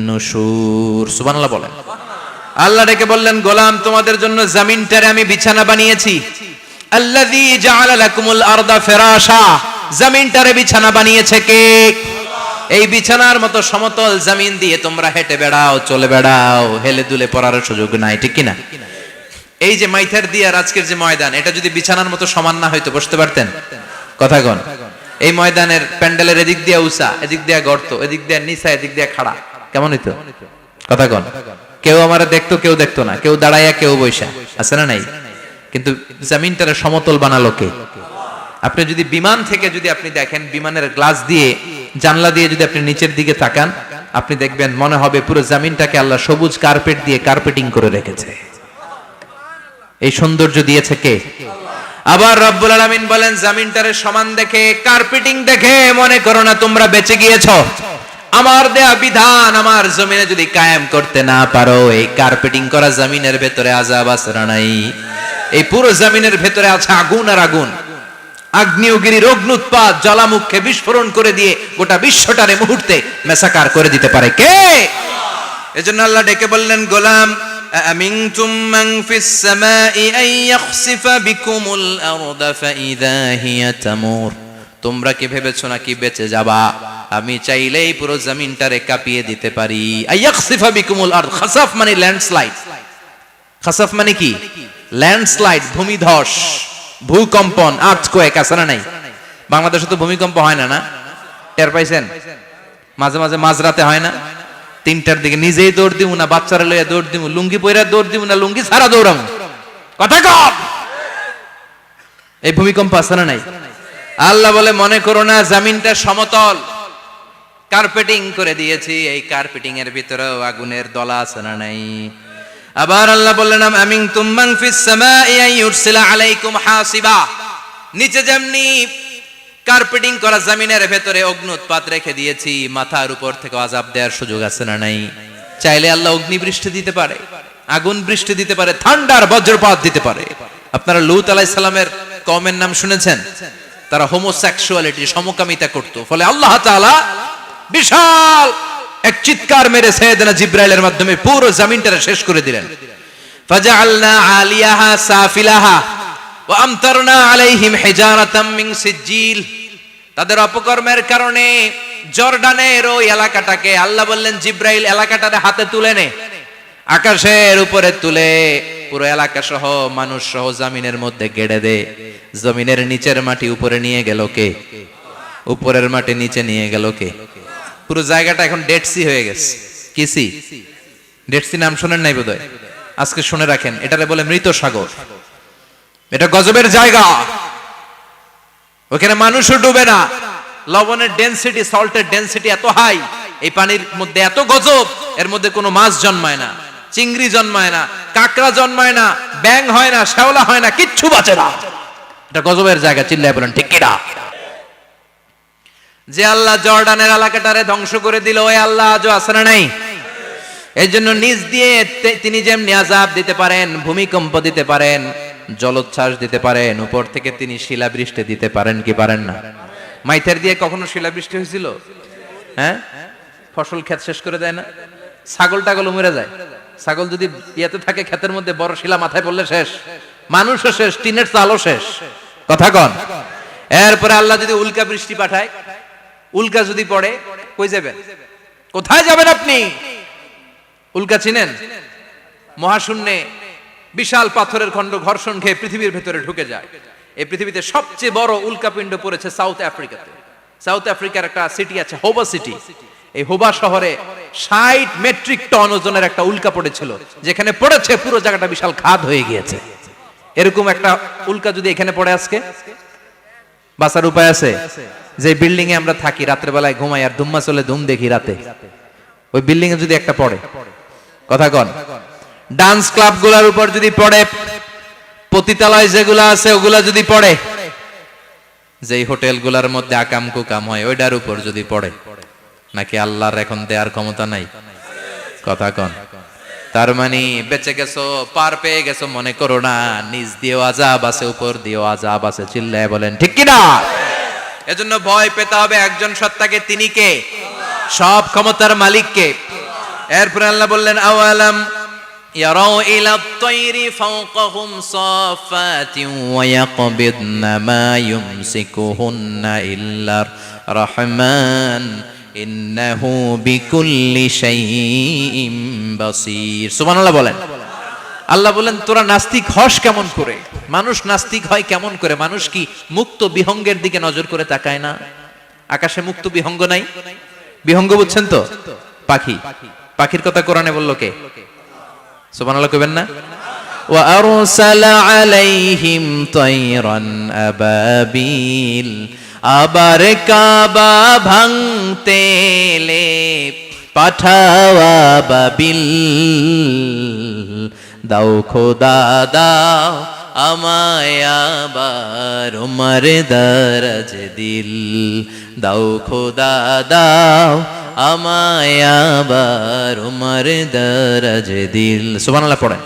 [SPEAKER 1] নুশুর। সুবহানাল্লাহ বলেন। আল্লাহ ডেকে বললেন, গোলাম, তোমাদের জন্য জমিনটারে আমি বিছানা বানিয়েছি। আল্লাযী জাআলা লাকুমুল আরদা ফিরাশা, জমিনটারে বিছানা বানিয়েছে কে? এই বিছানার মতো সমতল জমিন দিয়ে তোমরা হেঁটে বেড়াও, চলে বেড়াও, হেলে দুলে পড়ার সুযোগ নাই, ঠিক কিনা? এই যে মাইথার দিয়ে আজকের যে ময়দান, এটা যদি বিছানার মতো সমান না হয়তো বসতে পারতেন? কথা কন। এই ময়দানের প্যান্ডেলের এদিক দিয়ে উঁচা, এদিক দিয়ে গর্ত, এদিক দিয়ে নিচা, এদিক দিয়ে খাড়া, কেমন হইতো? কথা কন। কেউ আমারে দেখতো, কেউ দেখতো না, কেউ দাঁড়াইয়া, কেউ বৈশা, আছে না নাই? কিন্তু জমিনটারে সমতল বানালো কে? আপনি যদি বিমান থেকে যদি আপনি দেখেন, বিমানের গ্লাস দিয়ে, জানলা দিয়ে যদি আপনি নিচের দিকে তাকান, আপনি দেখবেন মনে হবে পুরো জমিনটাকে আল্লাহ সবুজ কার্পেট দিয়ে কার্পেটিং করে রেখেছে। এই সৌন্দর্য দিয়েছে কে? আবার রব্বুল আলামিন বলেন, জমিনটারে সমান দেখে, কার্পেটিং দেখে মনে করো না তোমরা বেঁচে গিয়েছো। আমার দেয়া বিধান আমার জমিনে যদি কায়েম করতে না পারো, এই কার্পেটিং করা জমিনের ভেতরে আযাব আছে না নাই? এই পুরো জমিনের ভেতরে আছে আগুন আর আগুন। আগ্নেয়গিরির অগ্নুৎপাত জ্বালামুখে বিস্ফোরণ করে দিয়ে গোটা বিশ্বটারে মুহূর্তে মেসাকার করে দিতে পারে কে? এজন্য আল্লাহ ডেকে বললেন, গোলাম, আমিনতুম মান ফিস সামাই আন ইয়াখসিফা বিকুমুল আরদা ফাইযা হিয়া তামুর। তোমরা কি ভেবেছো নাকি বেঁচে যাবা? আমি চাইলেই পুরো জমিনটারে কাঁপিয়ে দিতে পারি। আয়াখসিফা বিকুমুল আরদ, খাসাফ মানে ল্যান্ডস্লাইড। খাসাফ মানে কি? ল্যান্ডস্লাইড, ভূমিধস, ভূকম্পন, আর্থকোয়েক, আছে না নাই? বাংলাদেশে তো ভূমিকম্প হয় না, না? টের পাইছেন? মাঝে মাঝে মাঝরাতে হয় না? 3টার দিকে নিজেই দৌড় দিমু না বাচ্চারা লইয়া দৌড় দিমু, লুঙ্গি পইরা দৌড় দিমু না লুঙ্গি ছাড়া দৌড়ামু? কথা কম। এই ভূমিকম্প আছে না নাই? আল্লাহ বলে, মনে করো না জমিনটা সমতল, কার্পেটিং করে দিয়েছি, এই কার্পেটিং এর ভিতরেও আগুনের দলা আছে না নাই? আবার আল্লাহ বললেন, আমিনতুম মান ফিস সামাই আন ইউরসিলা আলাইকুম হাসিবা। নিচে যেমনি কার্পেটিং করা জমিনের ভেতরে অগ্নুৎপাত রেখে দিয়েছি, মাথার উপর থেকে আযাব দেওয়ার সুযোগ আছে না নাই? চাইলে আল্লাহ অগ্নি বৃষ্টি দিতে পারে, আগুন বৃষ্টি দিতে পারে, ঠান্ডার বজ্রপাত দিতে পারে। আপনারা লূত আলাইহিস সালামের কওমের নাম শুনেছেন? তারা হোমোসেক্সুয়ালিটি, সমকামিতা করত। ফলে আল্লাহ তাআলা বিশাল এক চিৎকার মেরে সাইয়েদনা জিবরাইলের মাধ্যমে পুরো জমিনটারে শেষ করে দিলেন। ফাজআলনা আলিয়াহা সাফিলাহা ওয়া আমতারনা আলাইহিম হিজারাতাম মিন সিজিল। তাদের অপকর্মের কারণে জর্ডানের ওই এলাকাটাকে আল্লাহ বললেন, জিবরাইল এলাকাটারে হাতে তুলে নে, আকাশের উপরে তুলে পুরো এলাকা সহ মানুষ সহ জমিনের মধ্যে গেড়ে দে। জমিনের নিচের মাটি উপরে নিয়ে গেল কে? উপরের মাটি নিচে নিয়ে গেল কে? পুরো জায়গাটা এখন ডেড সি হয়ে গেছে। কি সি? ডেড সি নাম শুনেন নাই বোধহয়? আজকে শুনে রাখেন, এটারে বলে মৃত সাগর। এটা গজবের জায়গা, ওখানে মানুষও ডুবে না। লবণের ডেনসিটি, সল্টের ডেনসিটি এত হাই, এই পানির মধ্যে এত গজব, এর মধ্যে কোনো মাছ জন্মায় না, চিংড়ি জন্মায় না, কাঁকড়া জন্মায় না, ব্যাং হয় না, শ্যাওলা হয় না, কিচ্ছু বাঁচে না। এটা গজবের জায়গা। চিল্লায় বলেন ঠিক কিনা? যে আল্লাহ জর্ডানের এলাকাটারে ধ্বংস করে দিল, ওই আল্লাহ আজও আছে না নাই? এই জন্য নিজ দিয়ে তিনি যেমনি আযাব দিতে পারেন, ভূমিকম্প দিতে পারেন, জলোচ্ছ্বাস দিতে পারেন, উপর থেকে তিনি শিলাবৃষ্টি দিতে পারেন কি পারেন না? মাইথার দিয়ে কখনো শিলাবৃষ্টি হয়েছিল? হ্যাঁ, ফসল ক্ষেত শেষ করে দেয় না?
[SPEAKER 2] ছাগল টাগল মরে যায়। ছাগল যদি ইয়েতে থাকে ক্ষেতের মধ্যে, বড় শিলা মাথায় পড়লে শেষ, মানুষও শেষ, টিনের চালও শেষ। কথা কন। এরপরে আল্লাহ যদি উল্কা বৃষ্টি পাঠায়, উল্কা যদি পড়ে, কই যাবেন? কোথায় যাবেন আপনি? উল্কা চিনেন? মহাশূন্যে বিশাল পাথরের খণ্ড ঘর্ষণ খেয়ে পৃথিবীর ভেতরে ঢুকে যায়। এই পৃথিবীতে সবচেয়ে বড় উল্কাপিণ্ড পড়েছে সাউথ আফ্রিকাতে। সাউথ আফ্রিকার একটা সিটি আছে হোবা সিটি। এই হোবা শহরে 60 মেট্রিক টন ওজনের একটা উল্কা পড়েছিল, যেখানে পড়েছে পুরো জায়গাটা বিশাল খাদ হয়ে গিয়েছে। এরকম একটা উল্কা যদি এখানে পড়ে আজকে, বাঁচার উপায় আছে? যে বিল্ডিং এ আমরা থাকি, রাতের বেলায় ঘুমাই আর ধুম্মা চলে ধুম দেখি রাতে, ওই বিল্ডিং এ যদি একটা পড়ে, কথা কন, ডান্স ক্লাব গুলার উপর যদি পড়ে, পতিতালয় যেগুলা আছে ওগুলা যদি পড়ে, যেই হোটেল গুলার মধ্যে আকাম কুকাম হয় ওইটার উপর যদি পড়ে, নাকি আল্লাহর এখন দেয়ার ক্ষমতা নাই? কথা কন। তার মানে বেঁচে গেছো, পার পেয়ে গেছো মনে করো না, নিজ দিয়েও আযাব আছে, উপর দিয়েও আযাব আছে। চিল্লায় বলেন ঠিক কিনা? এজন্য ভয় পেতে হবে একজন সত্তাকে, তিনি কে? সব ক্ষমতার মালিক কে? এরপরে আল্লাহ বললেন আওয়ালাম ইয়ারাউ ইলা আত-তায়রি ফাওকাহুম সাফাতিন ওয়া ইয়াকবিদনা মা ইউমসিকুহুন্না ইল্লার রাহমান ইন্নাহু বিকুল্লি শাইইন বাসীর। সুবহানাল্লাহ বলেন। আল্লাহ বলেন তোরা নাস্তিক হস কেমন করে? মানুষ নাস্তিক হয় কেমন করে? মানুষ কি মুক্ত বিহঙ্গের দিকে নজর করে তাকায় না? আকাশে মুক্ত বিহঙ্গ নাই? বিহঙ্গ বুঝছেন তো? পাখি। পাখির কথা কোরআনে বলল কে? সুবহানাল্লাহ কইবেন না? ওয়া আরসালা আলাইহিম তায়রান আবাবিল। আবার কাবা ভাঙতে এলে পাঠাওয়া বাবিল। দাও খোদা দাও আমায় আবার উমর দরজ দিল। দাও খোদা দাও আমায় আবার উমর দরজ দিল। সুবহানাল্লাহ পড়েন।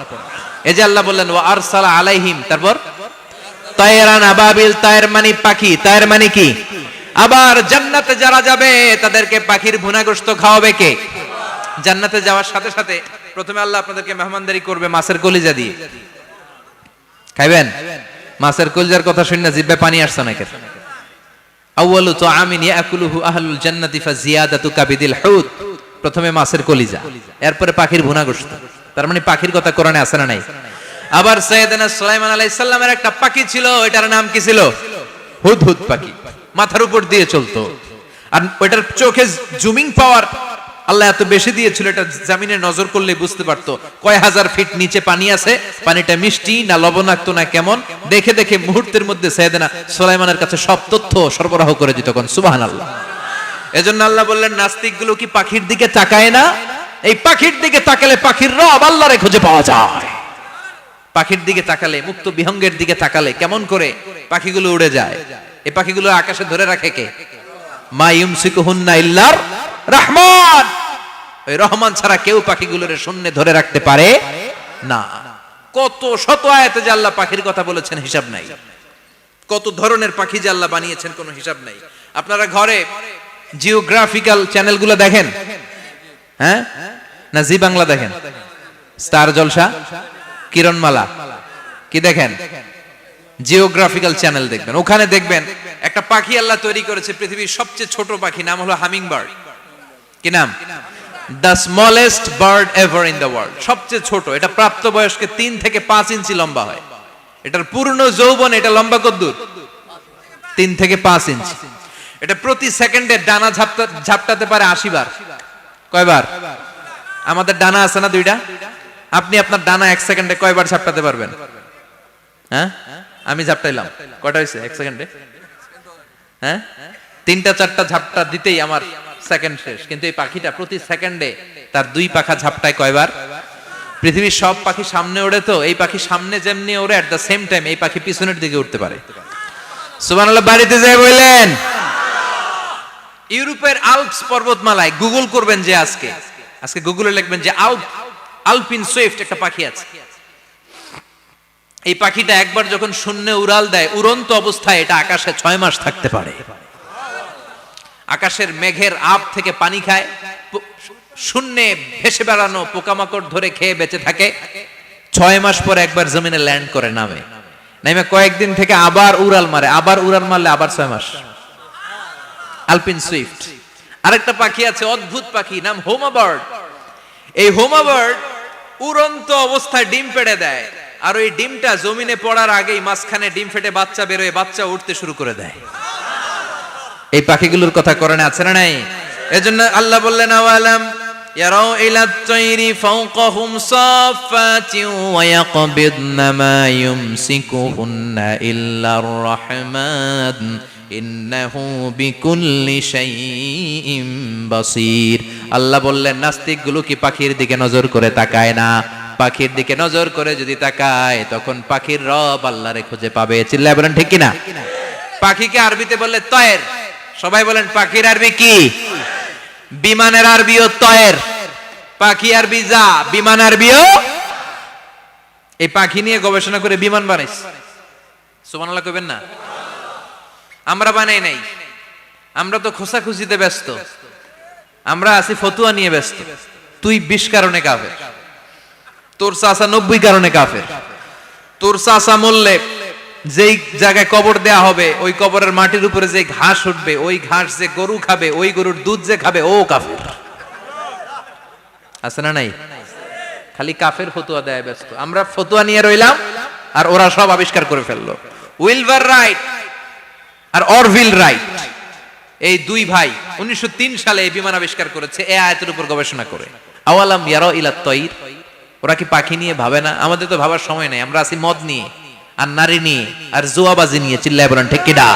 [SPEAKER 2] এই যে আল্লাহ বললেন ওয়া আরসালা আলাইহিম, তারপর তায়রান আবাবিল, তায়ের মানে পাখি, তায়ের মানে কি? আবার জান্নাতে যারা যাবে তাদেরকে পাখির ভুনা গোশত খাওয়াবে কে? জান্নাতে যাওয়ার সাথে সাথে প্রথমে আল্লাহ আপনাদেরকে মেহমানদারি করবে মাছের কলিজা দিয়ে। খাইবেন? মাছের কলিজার কথা শুনে জিহ্বে পানি আসছে নাকি? আউয়ালু তুআমিন ইয়াকুলুহু আহলুল জান্নাতি ফাজিয়াদাতু কাবিদিল হুত। প্রথমে মাছের কলিজা, এরপরে পাখির ভুনা গোশত। তার মানে পাখির কথা কোরআনে আছে না নাই? আবার সাইয়েদনা সুলাইমান আলাইহিস সালামের একটা পাখি ছিল, ওইটার নাম কি ছিল? হুদহুদ পাখি। মাথার উপর দিয়ে চলতো, আর ওইটার চোখে জুমিং পাওয়ার আল্লাহ এত বেশি দিয়েছিল, এটা জমিনে নজর করলে বুঝতে পারতো কয় হাজার ফিট নিচে পানি আছে, পানিটা মিষ্টি না লবণাক্ত না কেমন, দেখে দেখে মুহূর্তের মধ্যে সাইয়েদনা সুলাইমানের কাছে সব তথ্য সরবরাহ করে দিত। কোন সুবহানাল্লাহ। এজন্য আল্লাহ বললেন নাস্তিকগুলো কি পাখির দিকে তাকায় না? এই পাখির দিকে তাকালে পাখির রব আল্লাহরে খুঁজে পাওয়া যায়। পাখির দিকে তাকালে, মুক্ত বিহঙ্গের দিকে তাকালে কেমন করে পাখিগুলো উড়ে যায়। এই পাখিগুলো আকাশে ধরে রাখে কে? মা ইউমসিকুহুন্না ইল্লার রহমান। ওই রহমান ছাড়া কেউ পাখিগুলোরে শূন্যে ধরে রাখতে পারে না। কত শত আয়াতে যে আল্লাহ পাখির কথা বলেছেন হিসাব নাই। কত ধরনের পাখি যে আল্লাহ বানিয়েছেন কোনো হিসাব নাই। আপনারা ঘরে জিওগ্রাফিক্যাল চ্যানেলগুলো দেখেন? হ্যাঁ না জি বাংলা দেখেন? স্টার জলসা, কিরণমালা, কি দেখেন? জিওগ্রাফিক্যাল চ্যানেল দেখবেন। ওখানে দেখবেন একটা পাখি আল্লাহ তৈরি করেছে, পৃথিবীর সবচেয়ে ছোট পাখি, নাম হলো হামিং বার্ড। কি নাম? The smallest bird ever in the world. সবচেয়ে ছোট। এটা প্রাপ্তবয়স্কে 3 থেকে 5 ইঞ্চি লম্বা হয়। এটার পূর্ণ যৌবন এটা লম্বা কতদূর? 3 থেকে 5 ইঞ্চি। এটা প্রতি সেকেন্ডে ডানা ঝাপটাতে পারে 80 বার। কয়বার? আমাদের ডানা আছে না 2টা? আপনি আপনার ডানা 1 সেকেন্ডে কয়বার ঝাপটাতে পারবেন? হ্যাঁ, আমি ঝাপটাইলাম, কয়টা হয়েছে 1 সেকেন্ডে? হ্যাঁ, 3টা 4টা ঝাপটা দিতেই আমার সেকেন্ড শেষ। কিন্তু এই পাখিটা প্রতি সেকেন্ডে তার 2 পাখা ঝাপটায় কয়বার? পৃথিবীর সব পাখি সামনে ওড়ে, তো এই পাখি সামনে যেমনি ওড়ে, এট দ্য সেম টাইম এই পাখি পিছনের দিকে উঠতে পারে। সুবহানাল্লাহ। বাড়িতে যাই বললেন। ইউরোপের আল্পস পর্বতমালায় গুগল করবেন যে আজকে গুগলে লিখবেন যে আলপিন সুইফট একটা পাখি আছে। এই পাখিটা একবার যখন শূন্যে উড়াল দেয়, উড়ন্ত অবস্থায় এটা আকাশে 6 মাস থাকতে পারে। আকাশের মেঘের আপ থেকে পানি খায়,
[SPEAKER 1] শূন্যে ভেসে বেড়ানো পোকামাকড় ধরে খেয়ে বেঁচে থাকে, 6 মাস পরে একবার জমিনে ল্যান্ড করে নামে, নামে কয়েকদিন থেকে আবার উড়াল মারে, আবার উড়াল মারলে আবার 6 মাস। আলপিন সুইফট। আরেকটা পাখি আছে, অদ্ভুত পাখি, নাম হোমা বার্ড। এই হোমা বার্ড উড়ন্ত অবস্থায় ডিম পেড়ে দেয়, আর ওই ডিমটা জমিনে পড়ার আগেই মাঝখানে ডিম ফেটে বাচ্চা বেরোয়, বাচ্চা উঠতে শুরু করে দেয়। এই পাখিগুলোর কথা কোরআনে আছে না নাই? এজন্য আল্লাহ বললেন, আওয়ালাম ইয়ারাউ ইলাত তাইরি ফাওকাহুম সাফাতিন ওয়া ইয়াকবিদনা মা ইউমসিকুহুন্না ইল্লার রাহমান ইন্নাহু বিকুল্লি শাইইন বাসীর। আল্লাহ বললেন, নাস্তিকগুলো কি পাখির দিকে নজর করে তাকায় না? পাখির দিকে নজর করে যদি তাকায়, তখন পাখির রব আল্লাহরে খুঁজে পাবে। চিল্লায় বলেন ঠিক কিনা? পাখিকে আরবিতে বললে তয়ের। সবাই বলেন, পাখির আরবি কি? বিমানের আরবিও তয়ের। পাখি আরবি যা, বিমান আরবিও। এই পাখি নিয়ে গবেষণা করে বিমান বানাইছে। সুবহানাল্লাহ কইবেন না? আমরা বানাই নাই, আমরা তো খোঁচাখুচিতে ব্যস্ত, আমরা আছি ফতুয়া নিয়ে ব্যস্ত। তুই 20 কারণে কাফের, তোর চাচা 90 কারণে কাফের। তোর চাচা মরলে যেই জায়গায় কবর দেয়া হবে, ওই কবরের মাটির উপরে যে ঘাস উঠবে, ওই ঘাস যে গরু খাবে, ওই গরুর দুধ যে খাবে, ও কাফের। আছে না নাই? খালি কাফের ফতুয়া দেয় ব্যস্ত। আমরা ফতুয়া নিয়ে রইলাম, আর ওরা সব আবিষ্কার করে ফেললো। উইলবার রাইট আর অরভিল রাইট, এই দুই ভাই 1903 সালে এই বিমান আবিষ্কার করেছে, এই আয়াতের উপর গবেষণা করে। আওয়ালাম ইয়ারাউ ইলাত তাইর, ওরা কি পাখি নিয়ে ভাবে না? আমাদের তো ভাবার সময় নাই, আমরা আছি মদ নিয়ে আর নারী নিয়ে আর জুয়াবাজি নিয়ে। চিল্লায় বলেন ঠিক কিনা?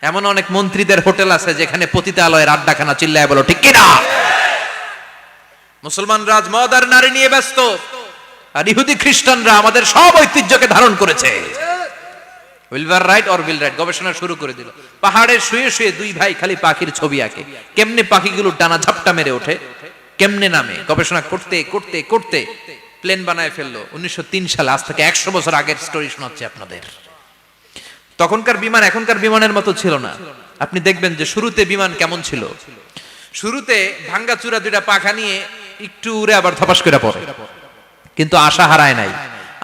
[SPEAKER 1] এমন অনেক মন্ত্রীদের হোটেল আছে যেখানে পতিতালয়ের আড্ডাখানা। চিল্লায় বলো ঠিক কিনা? মুসলমান রাজ মদ আর নারী নিয়ে ব্যস্ত, আর ইহুদি খ্রিস্টানরা আমাদের সব ঐতিহ্যকে ধারণ করেছে। উইলভার রাইট অর উইল রাইট গবেষণা শুরু করে দিল। পাহাড়ে শুয়ে শুয়ে দুই ভাই খালি পাখির ছবি আঁকে, কেমনে পাখিগুলো ডানা ঝাপটা মেরে ওঠে, কেমনে নামে। গবেষণা করতে করতে করতে প্লেন বানায় ফেললো 1903 সালে। আজ থেকে 100 বছর আগের স্টোরি শোনাচ্ছি আপনাদের। তখনকার বিমান এখনকার বিমানের মতো ছিল না। আপনি দেখবেন যে শুরুতে বিমান কেমন ছিল। শুরুতে ভাঙ্গাচুরা দুইটা পাখা নিয়ে একটু উড়ে আবার ধপাস করে পড়ে, কিন্তু আশা হারায় নাই,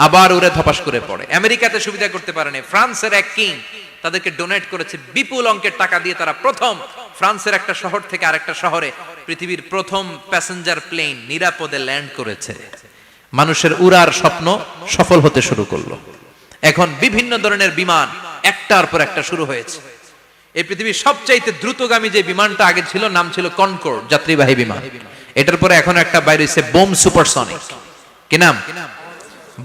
[SPEAKER 1] আবার উড়ে ধপাস করে পড়ে। আমেরিকাতে সুবিধা করতে পারেনি। ফ্রান্সের এক কিং তাদেরকে ডোনেট করেছে বিপুল অঙ্কের টাকা দিয়ে। তারা প্রথম ফ্রান্সের একটা শহর থেকে আরেকটা শহরে পৃথিবীর প্রথম প্যাসেঞ্জার প্লেন নিরাপদে ল্যান্ড করেছে। মানুষের উড়ার স্বপ্ন সফল হতে শুরু করলো। এখন বিভিন্ন ধরনের বিমান একটার পর একটা শুরু হয়েছে। এই পৃথিবীর সবচাইতে দ্রুতগামী যে বিমানটা আগে ছিল, নাম ছিল কনকর্ড, যাত্রীবাহী বিমান। এটার পরে এখন একটা বাইরে হইছে বোম সুপারসনিক। কি নাম?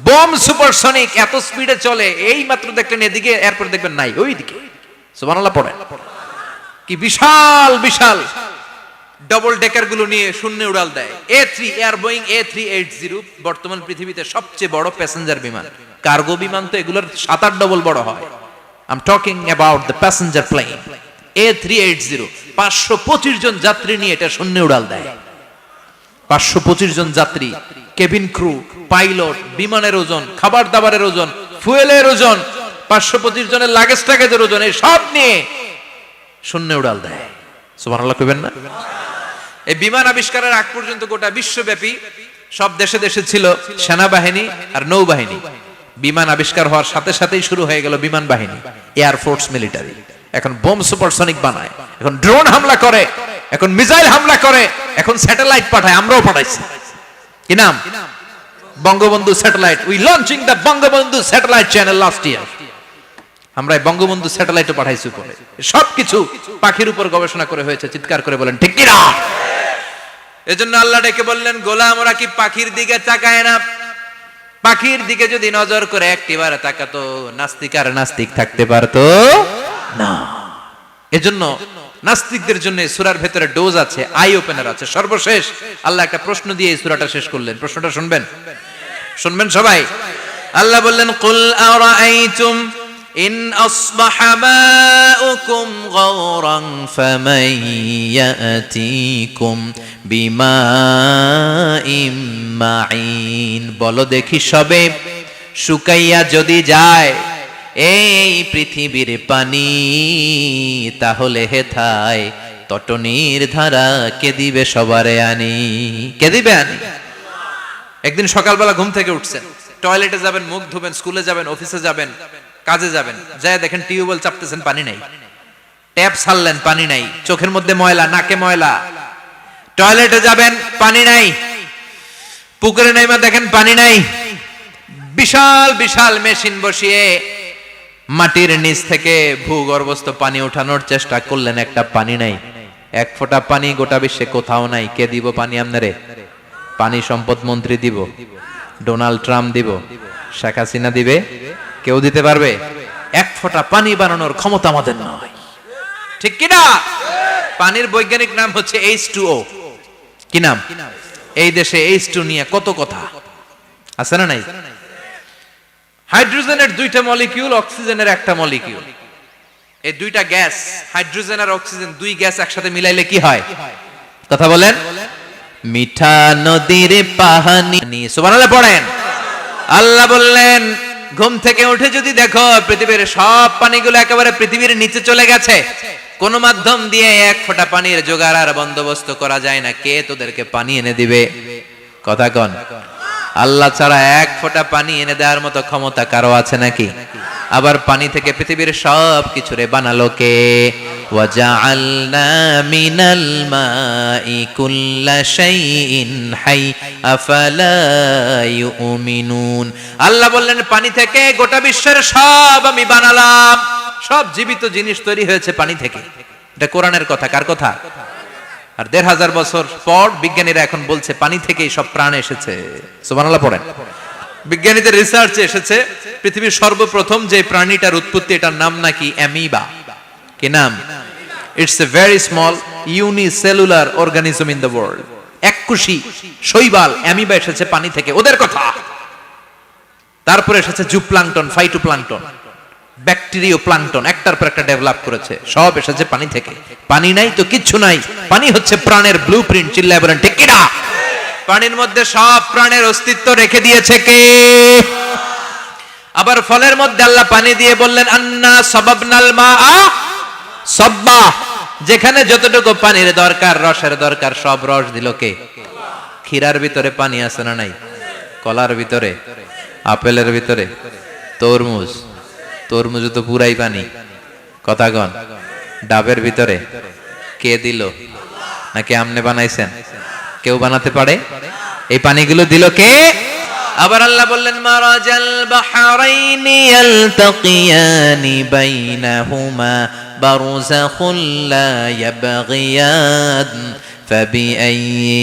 [SPEAKER 1] Bomb supersonic. এত স্পিডে চলে, এই মাত্র দেখলেন এদিকে, এরপর দেখবেন নাই ওইদিকে। সুবহানাল্লাহ পড়ে। কি বিশাল বিশাল ডবল ডেকার গুলো নিয়ে শূন্যে উড়াল দেয়। A3 এয়ার বোয়িং A380 বর্তমান পৃথিবীতে সবচেয়ে বড় প্যাসেঞ্জার বিমান। কার্গো বিমান তো এগুলোর 7-8 ডবল বড় হয়। I'm talking about the passenger plane A380। 525 জন যাত্রী নিয়ে এটা শূন্যে উড়াল দেয়। 525 জন যাত্রী, কেবিন ক্রু, পাইলট, বিমানের ওজন, খাবার দাবারের ওজন, ফুয়েলের ওজন, 525 জনের লাগেজ টাগেজের ওজন, এই সব নিয়ে শূন্যে উড়াল দেয়। সুবহানাল্লাহ কইবেন না? এই বিমান আবিষ্কারের আগ পর্যন্ত গোটা বিশ্বব্যাপী সব দেশে দেশে ছিল সেনাবাহিনী আর নৌবাহিনী। বিমান আবিষ্কার হওয়ার সাথে সাথেই শুরু হয়ে গেল বিমান বাহিনী, এয়ার ফোর্স, মিলিটারি। এখন বোম সুপারসনিক বানায়, এখন ড্রোন হামলা করে, এখন মিসাইল হামলা করে, এখন স্যাটেলাইট পাঠায়। আমরাও পাঠাইছি। কি নাম? Bangabandhu satellite. We launching the Bangabandhu satellite channel last year. আমরা বঙ্গবন্ধু স্যাটেলাইটও পাঠাইছি উপরে। সবকিছু পাখির উপর গবেষণা করে হয়েছে। চিৎকার করে বলেন ঠিক কি না? এজন্য আল্লাহ ডেকে বললেন, গোলাম ওরা কি পাখির দিকে তাকায় না? পাখির দিকে যদি নজর করে একটিবার তাকাতো, নাস্তিক আর নাস্তিক থাকতে পারতো না। এজন্য নাস্তিকদের জন্য সূরার ভেতরে ডোজ আছে, আই ওপেনার আছে। সর্বশেষ আল্লাহ একটা প্রশ্ন দিয়ে এই সূরাটা শেষ করলেন। প্রশ্নটা শুনবেন? শুনবেন সবাই? আল্লাহ বললেন, কুল আরাআইতুম ইন আসবাহা মাউকুম গাওরান ফামান ইয়াতিকুম বিমাইম মাইন। বলো দেখি সবে, শুকাইয়া যদি যায় এই পৃথিবীর পানি, তাহলে হেথায়
[SPEAKER 2] তটনির ধারা কে দিবে সবারে আনি, কে দিবে আনি। একদিন সকালবেলা ঘুম থেকে উঠছেন, টয়লেটে যাবেন, মুখ ধুবেন, স্কুলে যাবেন, অফিসে যাবেন, কাজে যাবেন, যায় দেখেন টিউবওয়েল চাপতেছেন, পানি নাই। ট্যাপ ছাড়লেন, পানি নাই। চোখের মধ্যে ময়লা, নাকে ময়লা। টয়লেটে যাবেন, পানি নাই। পুকুরে নাইমা দেখেন পানি নাই। বিশাল বিশাল মেশিন বসিয়ে মাটির নিচ থেকে ভূগর্ভস্থ পানি ওঠানোর চেষ্টা করলেন, একটা পানি নাই। এক ফোঁটা পানি গোটা বিশ্বে কোথাও নাই। কে দিব পানি আপনারে? পানি সম্পদ মন্ত্রী দিব, ডোনাল্ড ট্রাম্প দিব, শেখ হাসিনা দিবে? কেউ দিতে পারবে? এক ফোঁটা পানি বানানোর ক্ষমতা আমাদের নয়, ঠিক কিনা? পানির বৈজ্ঞানিক নাম হচ্ছে H2O। কি নাম? এই দেশে H2 নিয়ে কত কথা আছে না নাই? হাইড্রোজেনের দুইটা মলিকিউল, অক্সিজেনের একটা মলিকিউল। এই দুইটা গ্যাস, হাইড্রোজেন আর অক্সিজেন, দুই গ্যাস একসাথে মিলাইলে কি হয়? কথা বলেন। মিঠা নদীর পানি, সুবহানাল্লাহ পড়েন। আল্লাহ বললেন, ঘুম থেকে উঠে যদি দেখো পৃথিবীর সব পানিগুলো একেবারে পৃথিবীর নিচে চলে গেছে, কোন মাধ্যম দিয়ে এক ফোঁটা পানির জোগাড় আর বন্দোবস্ত করা যায় না, কে তোদেরকে পানি এনে দিবে? কথা কন। আল্লাহ ছাড়া এক ফোঁটা পানি এনে দেওয়ার মতো ক্ষমতা কারো আছে নাকি? আবার পানি থেকে পৃথিবীর সব কিছুরে বানালো কে? ওয়াজআলনা মিনাল মাই কুল্লা শাইইন হাই আফালা ইউমিনুন। আল্লাহ বললেন, পানি থেকে গোটা বিশ্বের সব আমি বানালাম। সব জীবিত জিনিস তৈরি হয়েছে পানি থেকে। এটা কোরআনের কথা। কার কথা? আর ১৫০০ বছর পর বিজ্ঞানীরা এখন বলছে পানি থেকেই সব প্রাণ এসেছে। সুবহানাল্লাহ পড়েন। বিজ্ঞানীদের রিসার্চে এসেছে পৃথিবীর সর্বপ্রথম যে প্রাণীটার উৎপত্তি, এটার নাম নাকি অ্যামিবা। কি নাম? It's a very small unicellular organism in the world. এককুশি শৈবাল অ্যামিবা এসেছে পানি থেকে, ওদের কথা। তারপরে এসেছে জুপ্লাঙ্কটন, ফাইটোপ্লাঙ্কটন, ব্যাকটেরিয়া প্লাঙ্কটন, একটার পর একটা ডেভেলপ করেছে। সব এসেছে পানি থেকে। পানি নাই তো কিচ্ছু নাই। পানি হচ্ছে প্রাণের ব্লুপ্রিন্ট। চিল্লায় বলেন ঠিক কিনা? পানির মধ্যে সব প্রাণের অস্তিত্ব রেখে দিয়েছে কে? আবার ফলের মধ্যে আল্লাহ পানি দিয়ে বললেন, আন্না সাবাবনাল মাআ সাব্বা। যেখানে যতটুকু পানির দরকার, রসের দরকার, সব রস দিল কে? ক্ষীরার ভিতরে পানি আছে না নাই? কলার ভিতরে, আপেলের ভিতরে, তরমুজ, তরমুজ তো পুরাই পানি। কথা কন। ডাবের ভিতরে কে দিল? নাকি আমনে বানাইছেন? কেউ বানাতে পারে? এই পানিগুলো দিল কে? আবার আল্লাহ বললেন, মারাজাল বাহরাইনি ইয়ালতাকিয়ানি বাইনাহুমা বারযাখুন লা ইয়াবগিয়ান ফাবিআইয়ি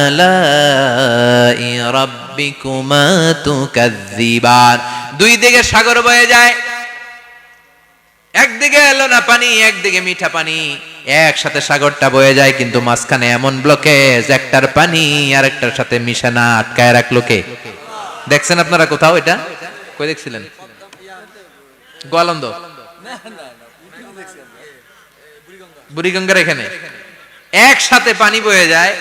[SPEAKER 2] আলাই রাব্বিকুমা তুকাযযিবান। দুই দিকে সাগর বয়ে যায়, একদিকে এলো না পানি, একদিকে মিঠা পানি, একসাথে সাগরটা বয়ে যায়, কিন্তু মাঝখানে এমন ব্লকেজ, একটার পানি আর একটার সাথে মিশে না, আটকায় রাখলো কে? দেখছেন আপনারা কোথাও এটা? কই দেখছিলেন? গোয়ালন্দ, বুড়িগঙ্গার এখানে একসাথে পানি বয়ে যায়।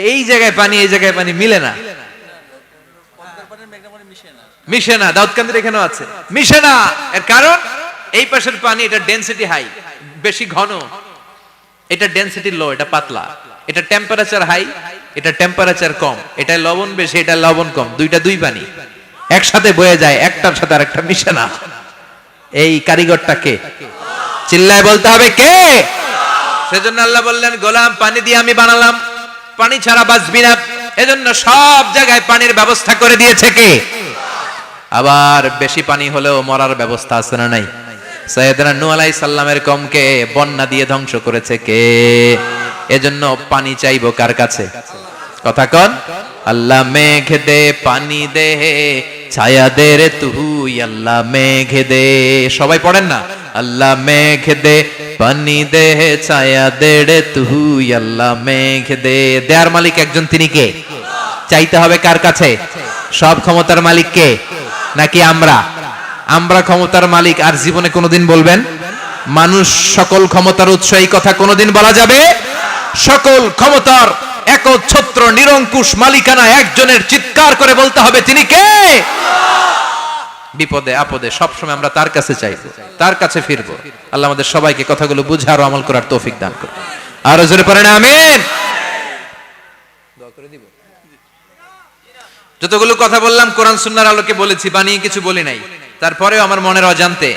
[SPEAKER 2] এই জায়গায় পানি, এই জায়গায় পানি মিলে না, মিশে না। দাউদকান্দির এখানেও আছে, মিশে না। এর কারণ এই পাশের পানি, এটা ডেনসিটি হাই, বেশি ঘন, এটা ডেনসিটি লো, এটা পাতলা। এটা টেম্পারেচার হাই, এটা টেম্পারেচার কম। এটা লবণ বেশি, এটা লবণ কম। দুইটা দুই পানি একসাথে বয়ে যায়, একটার সাথে আরেকটা মিশে না। এই কারিগরটা কে? চিল্লায় বলতে হবে কে? সেজন্য আল্লাহ বললেন, গোলাম পানি দিয়ে আমি বানালাম, পানি ছাড়া বাঁচবি না। এজন্য সব জায়গায় পানির ব্যবস্থা করে দিয়েছে কে? আবার বেশি পানি হলেও মরার ব্যবস্থা আছে না নাই? সাইয়েদনা নূহ আলাইহিস সালামের কওমকে বন্যা দিয়ে ধ্বংস করেছে কে? এজন্য পানি চাইবো কার কাছে? কথা কন। আল্লাহ মেঘ দে, পানি দে, ছায়া দে রে তুই, আল্লাহ মেঘ দে। সবাই পড়েন না? আল্লাহ মেঘ দে, পানি দে, ছায়া দে রে তুই, আল্লাহ মেঘ দে। দেয়ার মালিক একজন, তিনি কে? চাইতে হবে কার কাছে? সব ক্ষমতার মালিক কে? নাকি আমরা? আমরা ক্ষমতার মালিক। আর জীবনে কোনোদিন বলবেন মানুষ সকল ক্ষমতার উৎস? এই কথা কোনোদিন বলা যাবে? সকল ক্ষমতার একচ্ছত্র নিরঙ্কুশ মালিকানা একজনের। চিৎকার করে বলতে হবে তিনি কে? বিপদে আপদে সবসময় আমরা তার কাছে চাইবো, তার কাছে ফিরবো। আল্লাহ আমাদের সবাইকে কথাগুলো বুঝে আর আমল করার তৌফিক দান করুন।
[SPEAKER 1] আরো জোরে পড়েন আমিন। যতগুলো কথা বললাম কোরআন সুন্নাহর আলোকে বলেছি, বানিয়ে কিছু বলি নাই। তারপরেও আমার মনের অজান্তে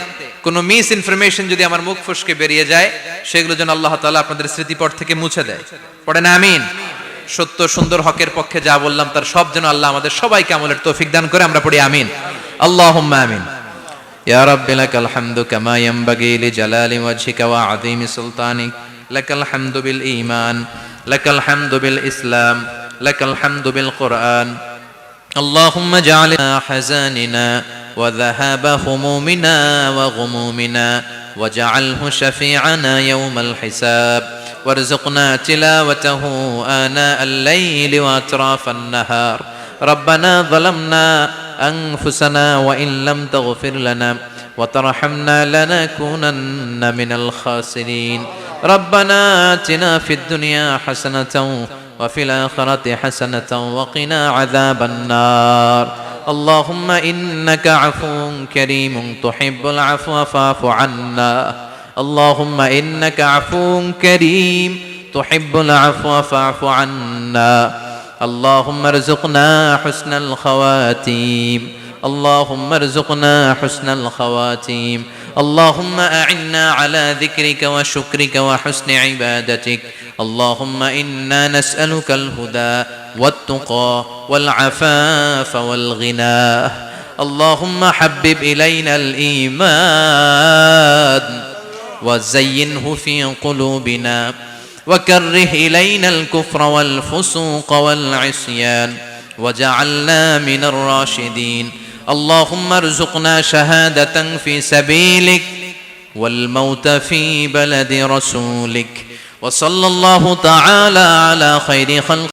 [SPEAKER 1] কোনো মিস ইনফরমেশন যদি আমার মুখ ফসকে বেরিয়ে যায়, সেগুলো যেন আল্লাহ তাআলা আপনাদের স্মৃতিপট থেকে মুছে দেয়। পড়েন আমিন। সত্য সুন্দর হকের পক্ষে যা বললাম তার সব যেন আল্লাহ আমাদের সবাইকে আমলের তৌফিক দান করে। আমরা পড়ি আমিন, আল্লাহুম্মা আমিন। ইয়া রাব্বি লাকাল হামদু কামা ইয়ানবাগি লিজালালি ওয়াজহিকা ওয়া আযীমি সুলতানিক, লাকাল হামদু বিল ঈমান, লাকাল হামদু বিল ইসলাম, লাকাল হামদু বিল কুরআন। اللهم اجعل حزاننا وذهاب همومنا وغمومنا واجعله شفيعنا يوم الحساب وارزقنا تلاوته آناء الليل وأطراف النهار. ربنا ظلمنا أنفسنا وإن لم تغفر لنا وترحمنا لنكونن من الخاسرين. ربنا آتنا في الدنيا حسنة وفي الآخرة حسنة وقنا عذاب النار. اللهم إنك عفو كريم تحب العفو فاعف عنا. اللهم إنك عفو كريم تحب العفو فاعف عنا. اللهم ارزقنا حسن الخواتيم. اللهم ارزقنا حسن الخواتيم. اللهم أعنا على ذكرك وشكرك وحسن عبادتك. اللهم إنا نسألك الهدى والتقى والعفاف والغنى. اللهم حبب إلينا الإيمان وزينه في قلوبنا وكره إلينا الكفر والفسوق والعصيان وجعلنا من الراشدين. اللهم ارزقنا شهادة في سبيلك والموت في بلد رسولك. وصلى الله تعالى على خير خلق